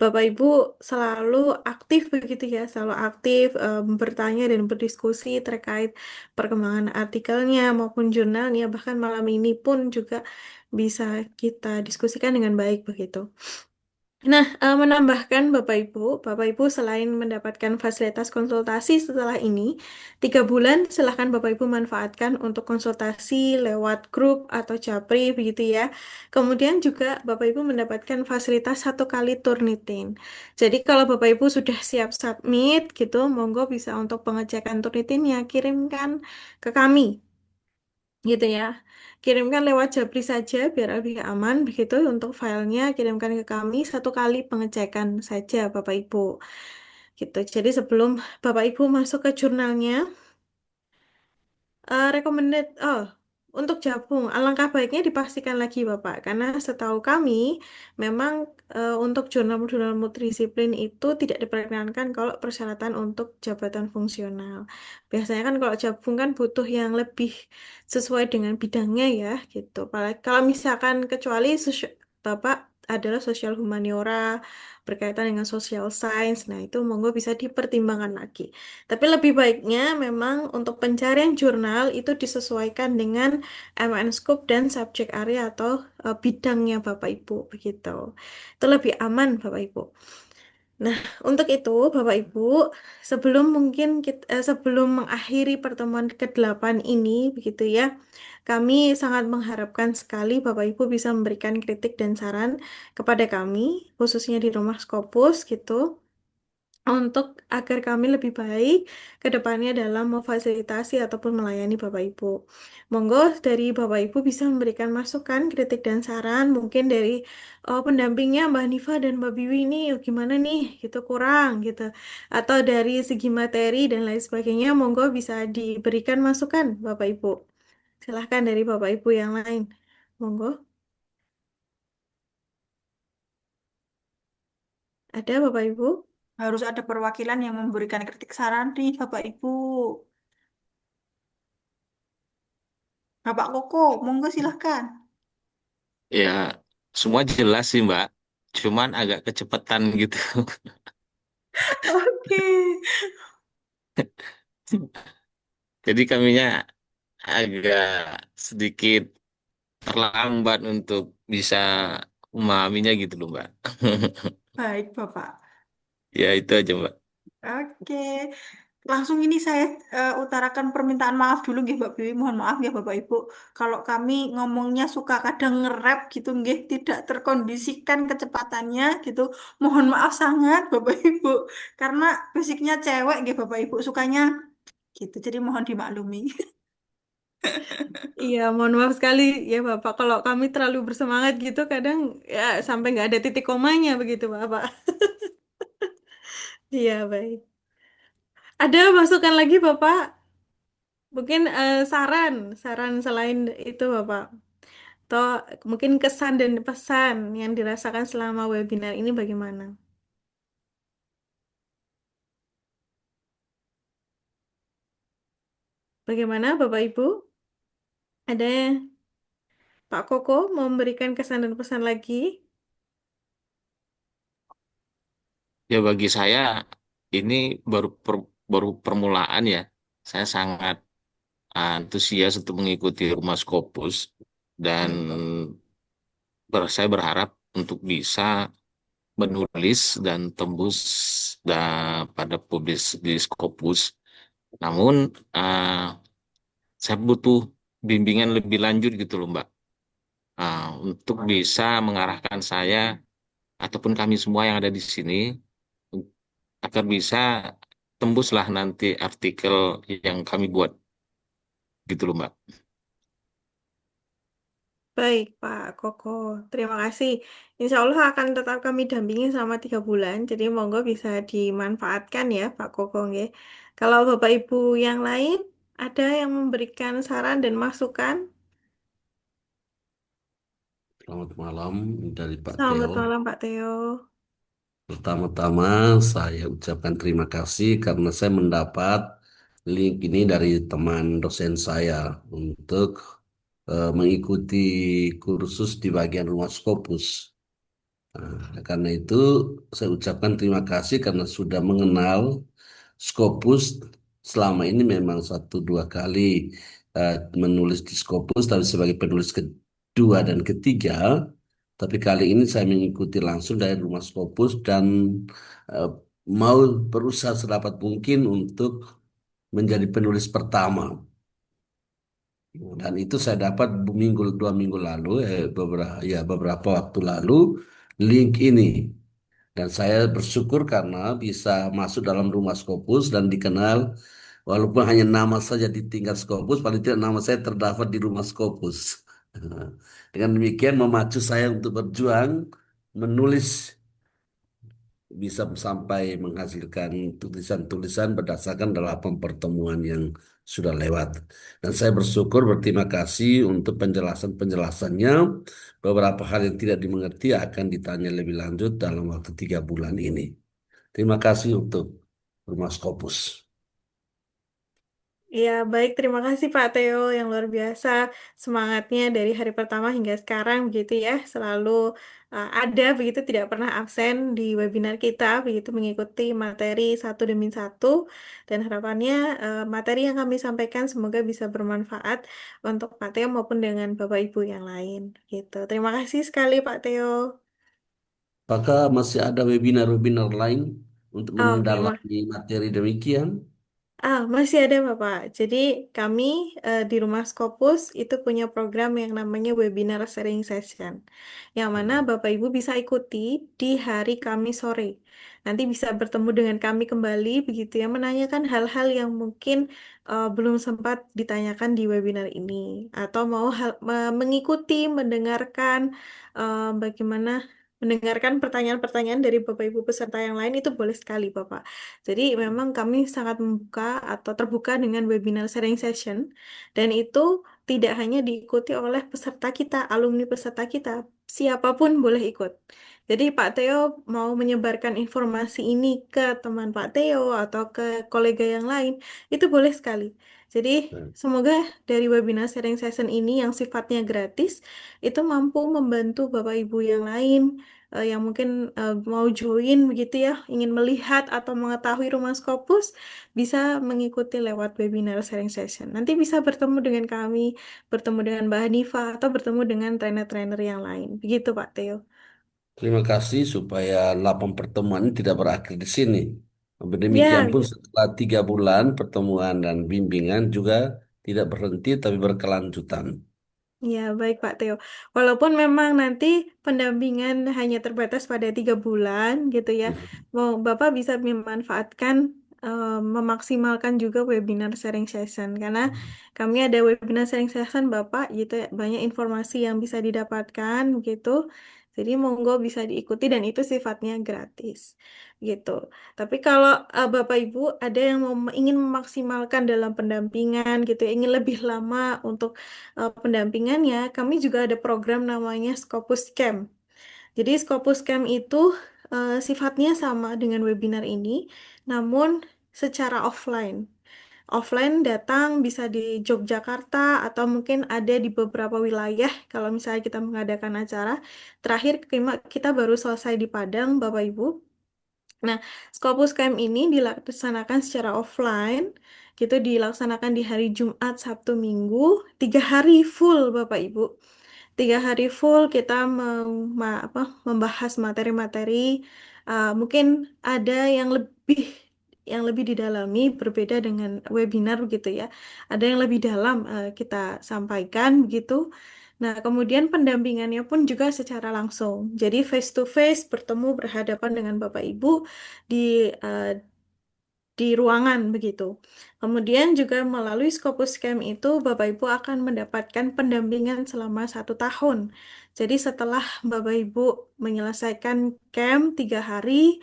Bapak Ibu selalu aktif begitu ya, selalu aktif bertanya dan berdiskusi terkait perkembangan artikelnya maupun jurnalnya. Bahkan malam ini pun juga bisa kita diskusikan dengan baik begitu. Nah, menambahkan Bapak Ibu selain mendapatkan fasilitas konsultasi setelah ini, 3 bulan silahkan Bapak Ibu manfaatkan untuk konsultasi lewat grup atau japri begitu ya. Kemudian juga Bapak Ibu mendapatkan fasilitas 1 kali turnitin. Jadi kalau Bapak Ibu sudah siap submit gitu, monggo bisa untuk pengecekan turnitinnya kirimkan ke kami gitu ya. Kirimkan lewat Jabri saja biar lebih aman begitu untuk filenya kirimkan ke kami 1 kali pengecekan saja Bapak Ibu. Gitu. Jadi sebelum Bapak Ibu masuk ke jurnalnya, recommended untuk Jabung alangkah baiknya dipastikan lagi Bapak karena setahu kami memang untuk jurnal-jurnal multidisiplin itu tidak diperkenankan kalau persyaratan untuk jabatan fungsional. Biasanya kan kalau Jabung kan butuh yang lebih sesuai dengan bidangnya ya gitu. Apalagi kalau misalkan kecuali Bapak adalah sosial humaniora berkaitan dengan social science, nah itu monggo bisa dipertimbangkan lagi. Tapi lebih baiknya memang untuk pencarian jurnal itu disesuaikan dengan MN Scope dan subject area atau bidangnya Bapak Ibu begitu. Itu lebih aman Bapak Ibu. Nah, untuk itu Bapak Ibu, sebelum mengakhiri pertemuan ke-8 ini begitu ya, kami sangat mengharapkan sekali Bapak Ibu bisa memberikan kritik dan saran kepada kami, khususnya di Rumah Scopus gitu untuk agar kami lebih baik ke depannya dalam memfasilitasi ataupun melayani Bapak Ibu. Monggo dari Bapak Ibu bisa memberikan masukan, kritik dan saran mungkin dari pendampingnya Mbak Hanifa dan Mbak Biwi ini gimana nih gitu kurang gitu atau dari segi materi dan lain sebagainya monggo bisa diberikan masukan Bapak Ibu. Silahkan dari Bapak Ibu yang lain. Monggo. Ada Bapak Ibu? Harus ada perwakilan yang memberikan kritik saran nih Bapak Ibu. Bapak Koko, monggo silahkan. Ya, semua jelas sih, Mbak. Cuman agak kecepatan gitu. Oke. Jadi kaminya agak sedikit terlambat untuk bisa memahaminya gitu loh, Mbak. Baik, Bapak. Ya, itu aja, Mbak. Oke. Langsung ini saya utarakan permintaan maaf dulu nggih Mbak Biwi. Mohon maaf ya Bapak Ibu. Kalau kami ngomongnya suka kadang nge-rap gitu nggih, tidak terkondisikan kecepatannya gitu. Mohon maaf sangat Bapak Ibu. Karena basicnya cewek nggih Bapak Ibu sukanya gitu. Jadi mohon dimaklumi. Iya, mohon maaf sekali ya Bapak. Kalau kami terlalu bersemangat gitu, kadang ya sampai nggak ada titik komanya begitu Bapak. Iya, baik. Ada masukan lagi Bapak? Mungkin saran selain itu Bapak. Atau mungkin kesan dan pesan yang dirasakan selama webinar ini bagaimana? Bagaimana Bapak Ibu? Ada Pak Koko mau memberikan kesan dan pesan lagi? Ya bagi saya ini baru baru permulaan ya. Saya sangat antusias untuk mengikuti Rumah Scopus dan saya berharap untuk bisa menulis dan tembus pada publis di Scopus. Namun saya butuh bimbingan lebih lanjut gitu loh Mbak. Untuk bisa mengarahkan saya ataupun kami semua yang ada di sini agar bisa tembuslah nanti artikel yang kami buat gitu loh Mbak. Baik, Pak Koko. Terima kasih. Insya Allah akan tetap kami dampingi selama 3 bulan. Jadi monggo bisa dimanfaatkan ya, Pak Koko. Nggih. Kalau Bapak Ibu yang lain ada yang memberikan saran dan masukan? Selamat malam dari Pak Selamat Theo. malam, Pak Theo. Pertama-tama saya ucapkan terima kasih karena saya mendapat link ini dari teman dosen saya untuk mengikuti kursus di bagian rumah Scopus. Nah, karena itu saya ucapkan terima kasih karena sudah mengenal Scopus. Selama ini memang satu dua kali menulis di Scopus, tapi sebagai penulis kedua dan ketiga. Tapi kali ini saya mengikuti langsung dari rumah Scopus dan eh, mau berusaha sedapat mungkin untuk menjadi penulis pertama. Dan itu saya dapat dua minggu lalu, beberapa waktu lalu link ini. Dan saya bersyukur karena bisa masuk dalam rumah Scopus dan dikenal, walaupun hanya nama saja ditinggal Scopus, paling tidak nama saya terdaftar di rumah Scopus. Dengan demikian memacu saya untuk berjuang menulis bisa sampai menghasilkan tulisan-tulisan berdasarkan delapan pertemuan yang sudah lewat. Dan saya bersyukur berterima kasih untuk penjelasan-penjelasannya. Beberapa hal yang tidak dimengerti akan ditanya lebih lanjut dalam waktu 3 bulan ini. Terima kasih untuk Rumah Scopus. Ya, baik. Terima kasih Pak Theo yang luar biasa semangatnya dari hari pertama hingga sekarang begitu ya. Selalu ada begitu tidak pernah absen di webinar kita begitu mengikuti materi satu demi satu dan harapannya materi yang kami sampaikan semoga bisa bermanfaat untuk Pak Theo maupun dengan Bapak Ibu yang lain gitu. Terima kasih sekali Pak Theo. Apakah masih ada webinar-webinar lain untuk Oke, mendalami materi demikian? Masih ada Bapak. Jadi kami di Rumah Scopus itu punya program yang namanya webinar sharing session. Yang mana Bapak Ibu bisa ikuti di hari Kamis sore. Nanti bisa bertemu dengan kami kembali begitu ya, menanyakan hal-hal yang mungkin belum sempat ditanyakan di webinar ini. Atau mau mengikuti, mendengarkan bagaimana mendengarkan pertanyaan-pertanyaan dari Bapak Ibu peserta yang lain itu boleh sekali Bapak. Jadi memang kami sangat membuka atau terbuka dengan webinar sharing session dan itu tidak hanya diikuti oleh peserta kita, alumni peserta kita, siapapun boleh ikut. Jadi Pak Theo mau menyebarkan informasi ini ke teman Pak Theo atau ke kolega yang lain, itu boleh sekali. Jadi semoga dari webinar sharing session ini yang sifatnya gratis itu mampu membantu Bapak Ibu yang lain yang mungkin mau join begitu ya, ingin melihat atau mengetahui Rumah Scopus, bisa mengikuti lewat webinar sharing session. Nanti bisa bertemu dengan kami, bertemu dengan Mbak Hanifa, atau bertemu dengan trainer-trainer yang lain. Begitu Pak Theo. Terima kasih supaya 8 pertemuan ini tidak berakhir di sini. Ya, Demikian pun setelah 3 bulan pertemuan dan bimbingan juga tidak berhenti tapi berkelanjutan. ya, baik Pak Theo. Walaupun memang nanti pendampingan hanya terbatas pada 3 bulan gitu ya, mau Bapak bisa memanfaatkan, memaksimalkan juga webinar sharing session karena kami ada webinar sharing session Bapak gitu ya, banyak informasi yang bisa didapatkan gitu. Jadi monggo bisa diikuti dan itu sifatnya gratis gitu. Tapi kalau Bapak Ibu ada yang ingin memaksimalkan dalam pendampingan gitu, ya, ingin lebih lama untuk pendampingannya, kami juga ada program namanya Scopus Camp. Jadi Scopus Camp itu sifatnya sama dengan webinar ini, namun secara offline. Offline datang bisa di Yogyakarta atau mungkin ada di beberapa wilayah kalau misalnya kita mengadakan acara. Terakhir kita baru selesai di Padang, Bapak Ibu. Nah, Scopus Camp ini dilaksanakan secara offline, gitu dilaksanakan di hari Jumat, Sabtu, Minggu, 3 hari full, Bapak Ibu. 3 hari full kita membahas materi-materi, mungkin ada yang lebih didalami berbeda dengan webinar gitu ya. Ada yang lebih dalam kita sampaikan begitu. Nah, kemudian pendampingannya pun juga secara langsung. Jadi face to face bertemu berhadapan dengan Bapak Ibu di eh, di ruangan begitu. Kemudian juga melalui Scopus Camp itu Bapak Ibu akan mendapatkan pendampingan selama 1 tahun. Jadi setelah Bapak Ibu menyelesaikan camp 3 hari,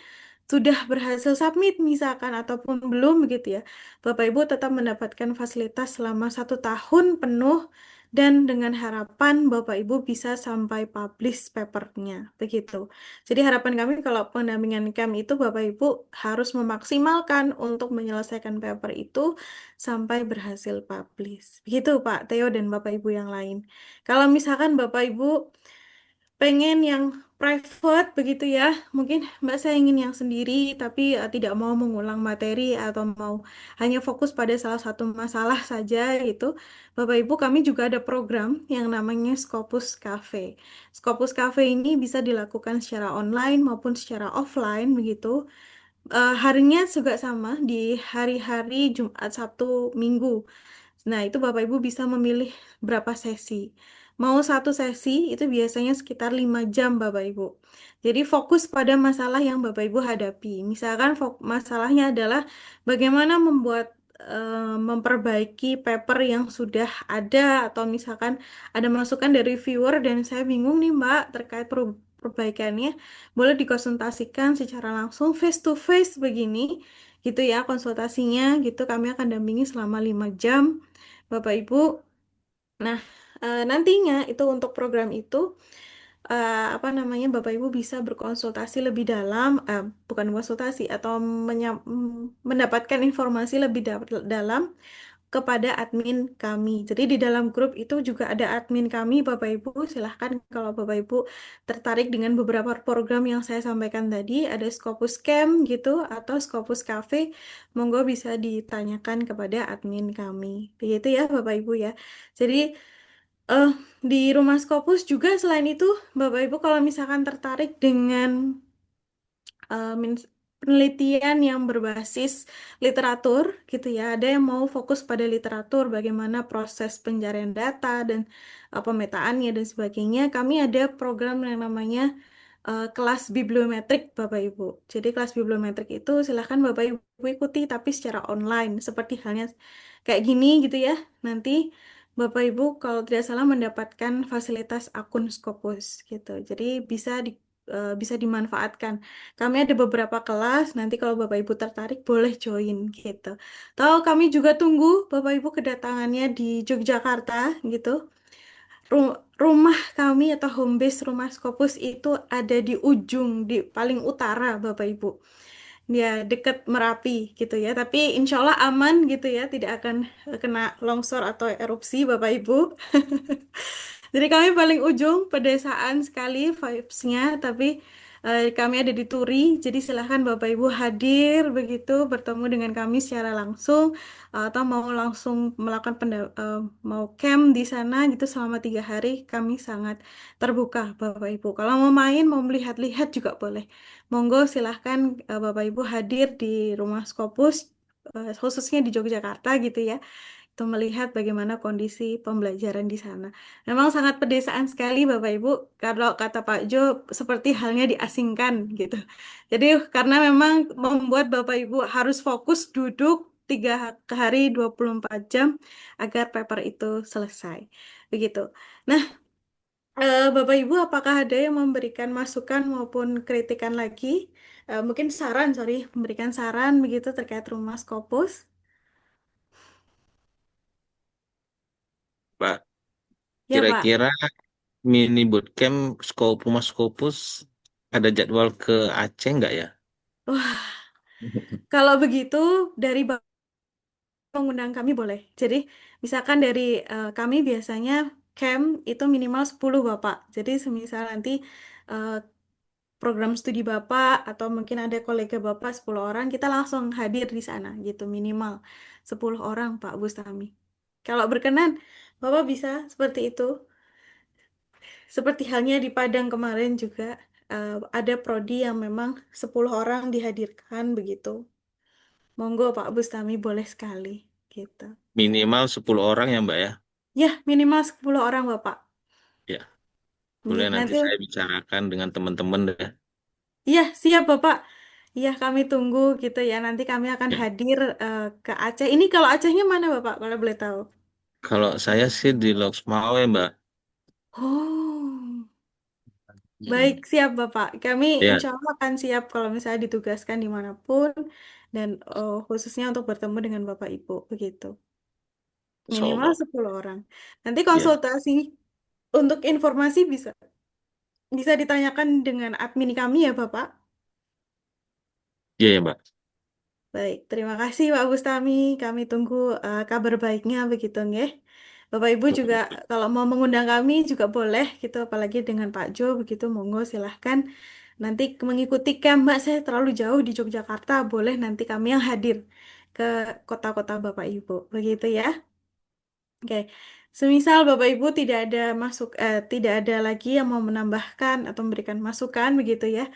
sudah berhasil submit misalkan ataupun belum begitu ya, Bapak Ibu tetap mendapatkan fasilitas selama 1 tahun penuh dan dengan harapan Bapak Ibu bisa sampai publish papernya begitu. Jadi harapan kami kalau pendampingan camp itu Bapak Ibu harus memaksimalkan untuk menyelesaikan paper itu sampai berhasil publish. Begitu Pak Theo dan Bapak Ibu yang lain. Kalau misalkan Bapak Ibu pengen yang private begitu ya, mungkin Mbak saya ingin yang sendiri tapi tidak mau mengulang materi atau mau hanya fokus pada salah satu masalah saja gitu. Bapak Ibu kami juga ada program yang namanya Scopus Cafe. Scopus Cafe ini bisa dilakukan secara online maupun secara offline begitu. Harinya juga sama di hari-hari Jumat, Sabtu, Minggu. Nah, itu Bapak Ibu bisa memilih berapa sesi. Mau satu sesi itu biasanya sekitar 5 jam Bapak Ibu. Jadi fokus pada masalah yang Bapak Ibu hadapi. Misalkan masalahnya adalah bagaimana memperbaiki paper yang sudah ada atau misalkan ada masukan dari viewer dan saya bingung nih Mbak terkait perbaikannya. Boleh dikonsultasikan secara langsung face to face begini gitu ya konsultasinya gitu kami akan dampingi selama 5 jam Bapak Ibu. Nah, nantinya itu untuk program itu apa namanya Bapak Ibu bisa berkonsultasi lebih dalam, bukan konsultasi atau mendapatkan informasi lebih dalam kepada admin kami. Jadi di dalam grup itu juga ada admin kami, Bapak Ibu. Silahkan kalau Bapak Ibu tertarik dengan beberapa program yang saya sampaikan tadi, ada Scopus Camp gitu atau Scopus Cafe, monggo bisa ditanyakan kepada admin kami. Begitu ya Bapak Ibu ya. Jadi eh di Rumah Scopus juga selain itu, Bapak Ibu kalau misalkan tertarik dengan penelitian yang berbasis literatur gitu ya. Ada yang mau fokus pada literatur, bagaimana proses pencarian data dan pemetaannya dan sebagainya. Kami ada program yang namanya kelas bibliometrik Bapak Ibu. Jadi kelas bibliometrik itu silahkan Bapak Ibu ikuti tapi secara online seperti halnya kayak gini gitu ya. Nanti Bapak Ibu kalau tidak salah mendapatkan fasilitas akun Scopus gitu. Jadi bisa dimanfaatkan. Kami ada beberapa kelas, nanti kalau Bapak Ibu tertarik boleh join gitu. Tahu kami juga tunggu Bapak Ibu kedatangannya di Yogyakarta gitu. Rumah kami atau home base rumah Scopus itu ada di ujung, di paling utara Bapak Ibu. Dia dekat Merapi gitu ya, tapi insya Allah aman gitu ya, tidak akan kena longsor atau erupsi Bapak Ibu. Jadi kami paling ujung, pedesaan sekali vibes-nya, tapi kami ada di Turi, jadi silahkan Bapak Ibu hadir begitu, bertemu dengan kami secara langsung, atau mau langsung melakukan mau camp di sana gitu selama 3 hari, kami sangat terbuka Bapak Ibu. Kalau mau main, mau melihat-lihat juga boleh. Monggo silahkan Bapak Ibu hadir di Rumah Scopus, khususnya di Yogyakarta gitu ya untuk melihat bagaimana kondisi pembelajaran di sana. Memang sangat pedesaan sekali Bapak Ibu, kalau kata Pak Jo seperti halnya diasingkan gitu. Jadi karena memang membuat Bapak Ibu harus fokus duduk 3 hari 24 jam agar paper itu selesai. Begitu. Nah, Bapak Ibu, apakah ada yang memberikan masukan maupun kritikan lagi? Mungkin saran, sorry, memberikan saran begitu terkait rumah Scopus? Pak, Ya, Pak. kira-kira mini bootcamp Rumah Scopus ada jadwal ke Aceh nggak ya? Wah, kalau begitu dari mengundang kami boleh. Jadi, misalkan dari kami biasanya camp itu minimal 10 Bapak. Jadi, semisal nanti eh, program studi Bapak atau mungkin ada kolega Bapak 10 orang, kita langsung hadir di sana gitu minimal 10 orang Pak Bustami. Kalau berkenan, Bapak bisa seperti itu. Seperti halnya di Padang kemarin juga ada prodi yang memang 10 orang dihadirkan begitu. Monggo Pak Bustami boleh sekali gitu. Minimal 10 orang ya Mbak ya? Ya, minimal 10 orang Bapak. Ya, Ya, boleh nanti nanti saya bicarakan dengan teman-teman deh. iya siap Bapak. Iya, kami tunggu gitu ya. Nanti kami akan Ya. hadir ke Aceh. Ini kalau Acehnya mana Bapak kalau boleh tahu? Kalau saya sih di Loksmawe Mbak. Oh, baik, Mm-mm. siap Bapak. Kami Ya, insya Allah akan siap kalau misalnya ditugaskan dimanapun dan khususnya untuk bertemu dengan Bapak Ibu, begitu. Insya Minimal Allah. 10 orang. Nanti Ya, konsultasi untuk informasi bisa ditanyakan dengan admin kami ya Bapak. iya ya Mbak. Baik, terima kasih Pak Bustami. Kami tunggu kabar baiknya begitu nggih. Bapak Ibu juga kalau mau mengundang kami juga boleh gitu, apalagi dengan Pak Jo begitu, monggo silahkan. Nanti mengikuti camp Mbak, saya terlalu jauh di Yogyakarta, boleh nanti kami yang hadir ke kota-kota Bapak Ibu. Begitu ya. Oke, semisal Bapak Ibu tidak ada lagi yang mau menambahkan atau memberikan masukan begitu ya.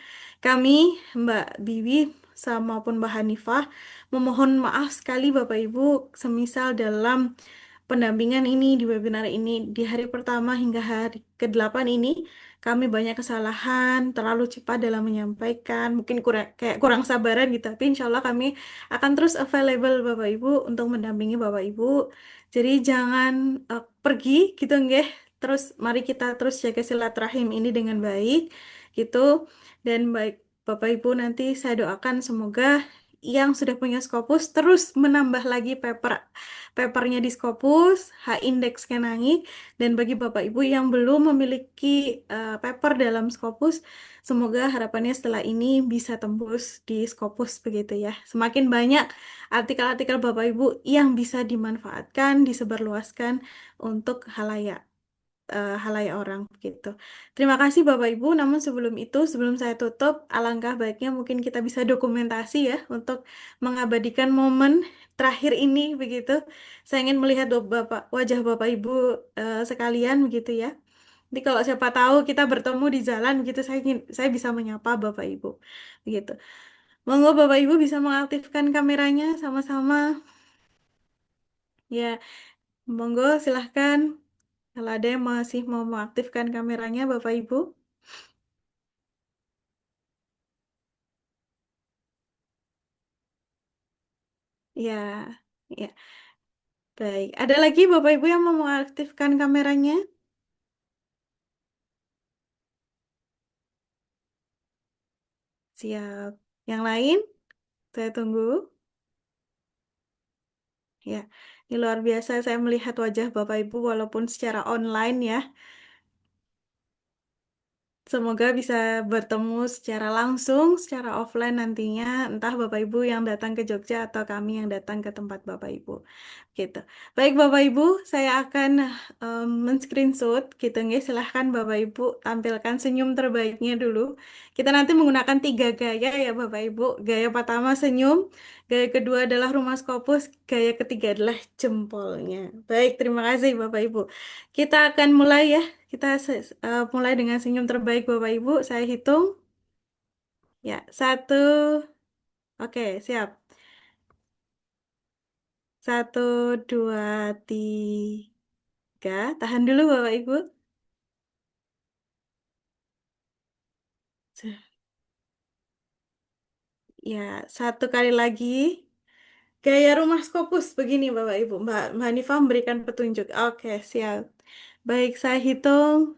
Kami, Mbak Bibi sama maupun Mbak Hanifah, memohon maaf sekali Bapak Ibu, semisal dalam pendampingan ini di webinar ini di hari pertama hingga hari ke-8 ini kami banyak kesalahan, terlalu cepat dalam menyampaikan, mungkin kurang sabaran gitu. Tapi insya Allah kami akan terus available Bapak Ibu untuk mendampingi Bapak Ibu. Jadi jangan pergi gitu nggih. Terus mari kita terus jaga silaturahim ini dengan baik gitu. Dan baik Bapak Ibu nanti saya doakan semoga yang sudah punya Scopus terus menambah lagi papernya di Scopus, H-index naik, dan bagi Bapak Ibu yang belum memiliki paper dalam Scopus, semoga harapannya setelah ini bisa tembus di Scopus begitu ya. Semakin banyak artikel-artikel Bapak Ibu yang bisa dimanfaatkan, disebarluaskan untuk halayak orang gitu. Terima kasih Bapak Ibu. Namun sebelum itu, sebelum saya tutup, alangkah baiknya mungkin kita bisa dokumentasi ya untuk mengabadikan momen terakhir ini begitu. Saya ingin melihat wajah Bapak Ibu sekalian begitu ya. Nanti kalau siapa tahu kita bertemu di jalan begitu, saya bisa menyapa Bapak Ibu begitu. Monggo Bapak Ibu bisa mengaktifkan kameranya sama-sama. Ya, monggo silahkan. Kalau ada yang masih mau mengaktifkan kameranya, Bapak Ibu. Ya, ya. Baik. Ada lagi Bapak Ibu yang mau mengaktifkan kameranya? Siap. Yang lain? Saya tunggu. Ya, ini luar biasa saya melihat wajah Bapak Ibu walaupun secara online ya. Semoga bisa bertemu secara langsung, secara offline nantinya, entah Bapak Ibu yang datang ke Jogja atau kami yang datang ke tempat Bapak Ibu. Gitu. Baik Bapak Ibu, saya akan men-screenshot gitu nggih. Silahkan Bapak Ibu tampilkan senyum terbaiknya dulu. Kita nanti menggunakan 3 gaya ya Bapak Ibu. Gaya pertama senyum, gaya kedua adalah rumah Scopus, gaya ketiga adalah jempolnya. Baik, terima kasih Bapak Ibu. Kita akan mulai ya. Kita mulai dengan senyum terbaik Bapak Ibu. Saya hitung. Ya, satu. Oke, siap. Satu, dua, tiga. Tahan dulu Bapak Ibu. Ya, satu kali lagi. Gaya rumah Scopus begini Bapak Ibu. Mbak Hanifah memberikan petunjuk. Oke, siap. Baik, saya hitung.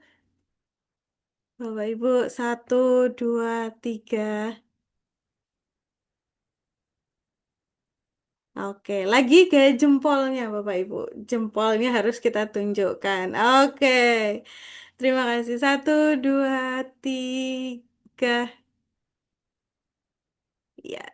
Bapak Ibu, satu, dua, tiga. Oke, lagi kayak jempolnya Bapak Ibu. Jempolnya harus kita tunjukkan. Oke, terima kasih. Satu, dua, tiga. Ya,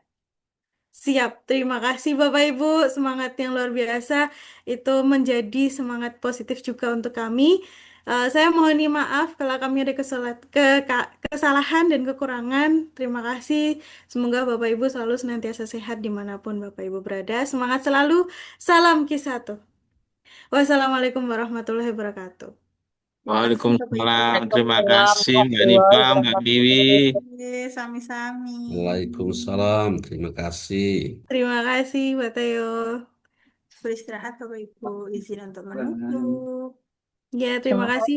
siap. Terima kasih Bapak Ibu. Semangat yang luar biasa. Itu menjadi semangat positif juga untuk kami. Saya mohon maaf kalau kami ada kesalahan dan kekurangan. Terima kasih. Semoga Bapak Ibu selalu senantiasa sehat dimanapun Bapak Ibu berada. Semangat selalu. Salam Kisah. Wassalamualaikum warahmatullahi wabarakatuh. Terima kasih Bapak Ibu. Waalaikumsalam. Terima Waalaikumsalam kasih Mbak warahmatullahi Nifa, Mbak Biwi. wabarakatuh. Oke, sami-sami. Waalaikumsalam. Terima kasih. Terima kasih Pak Teo. Beristirahat Bapak Ibu. Izin untuk menutup. Ya, terima Terima kasih.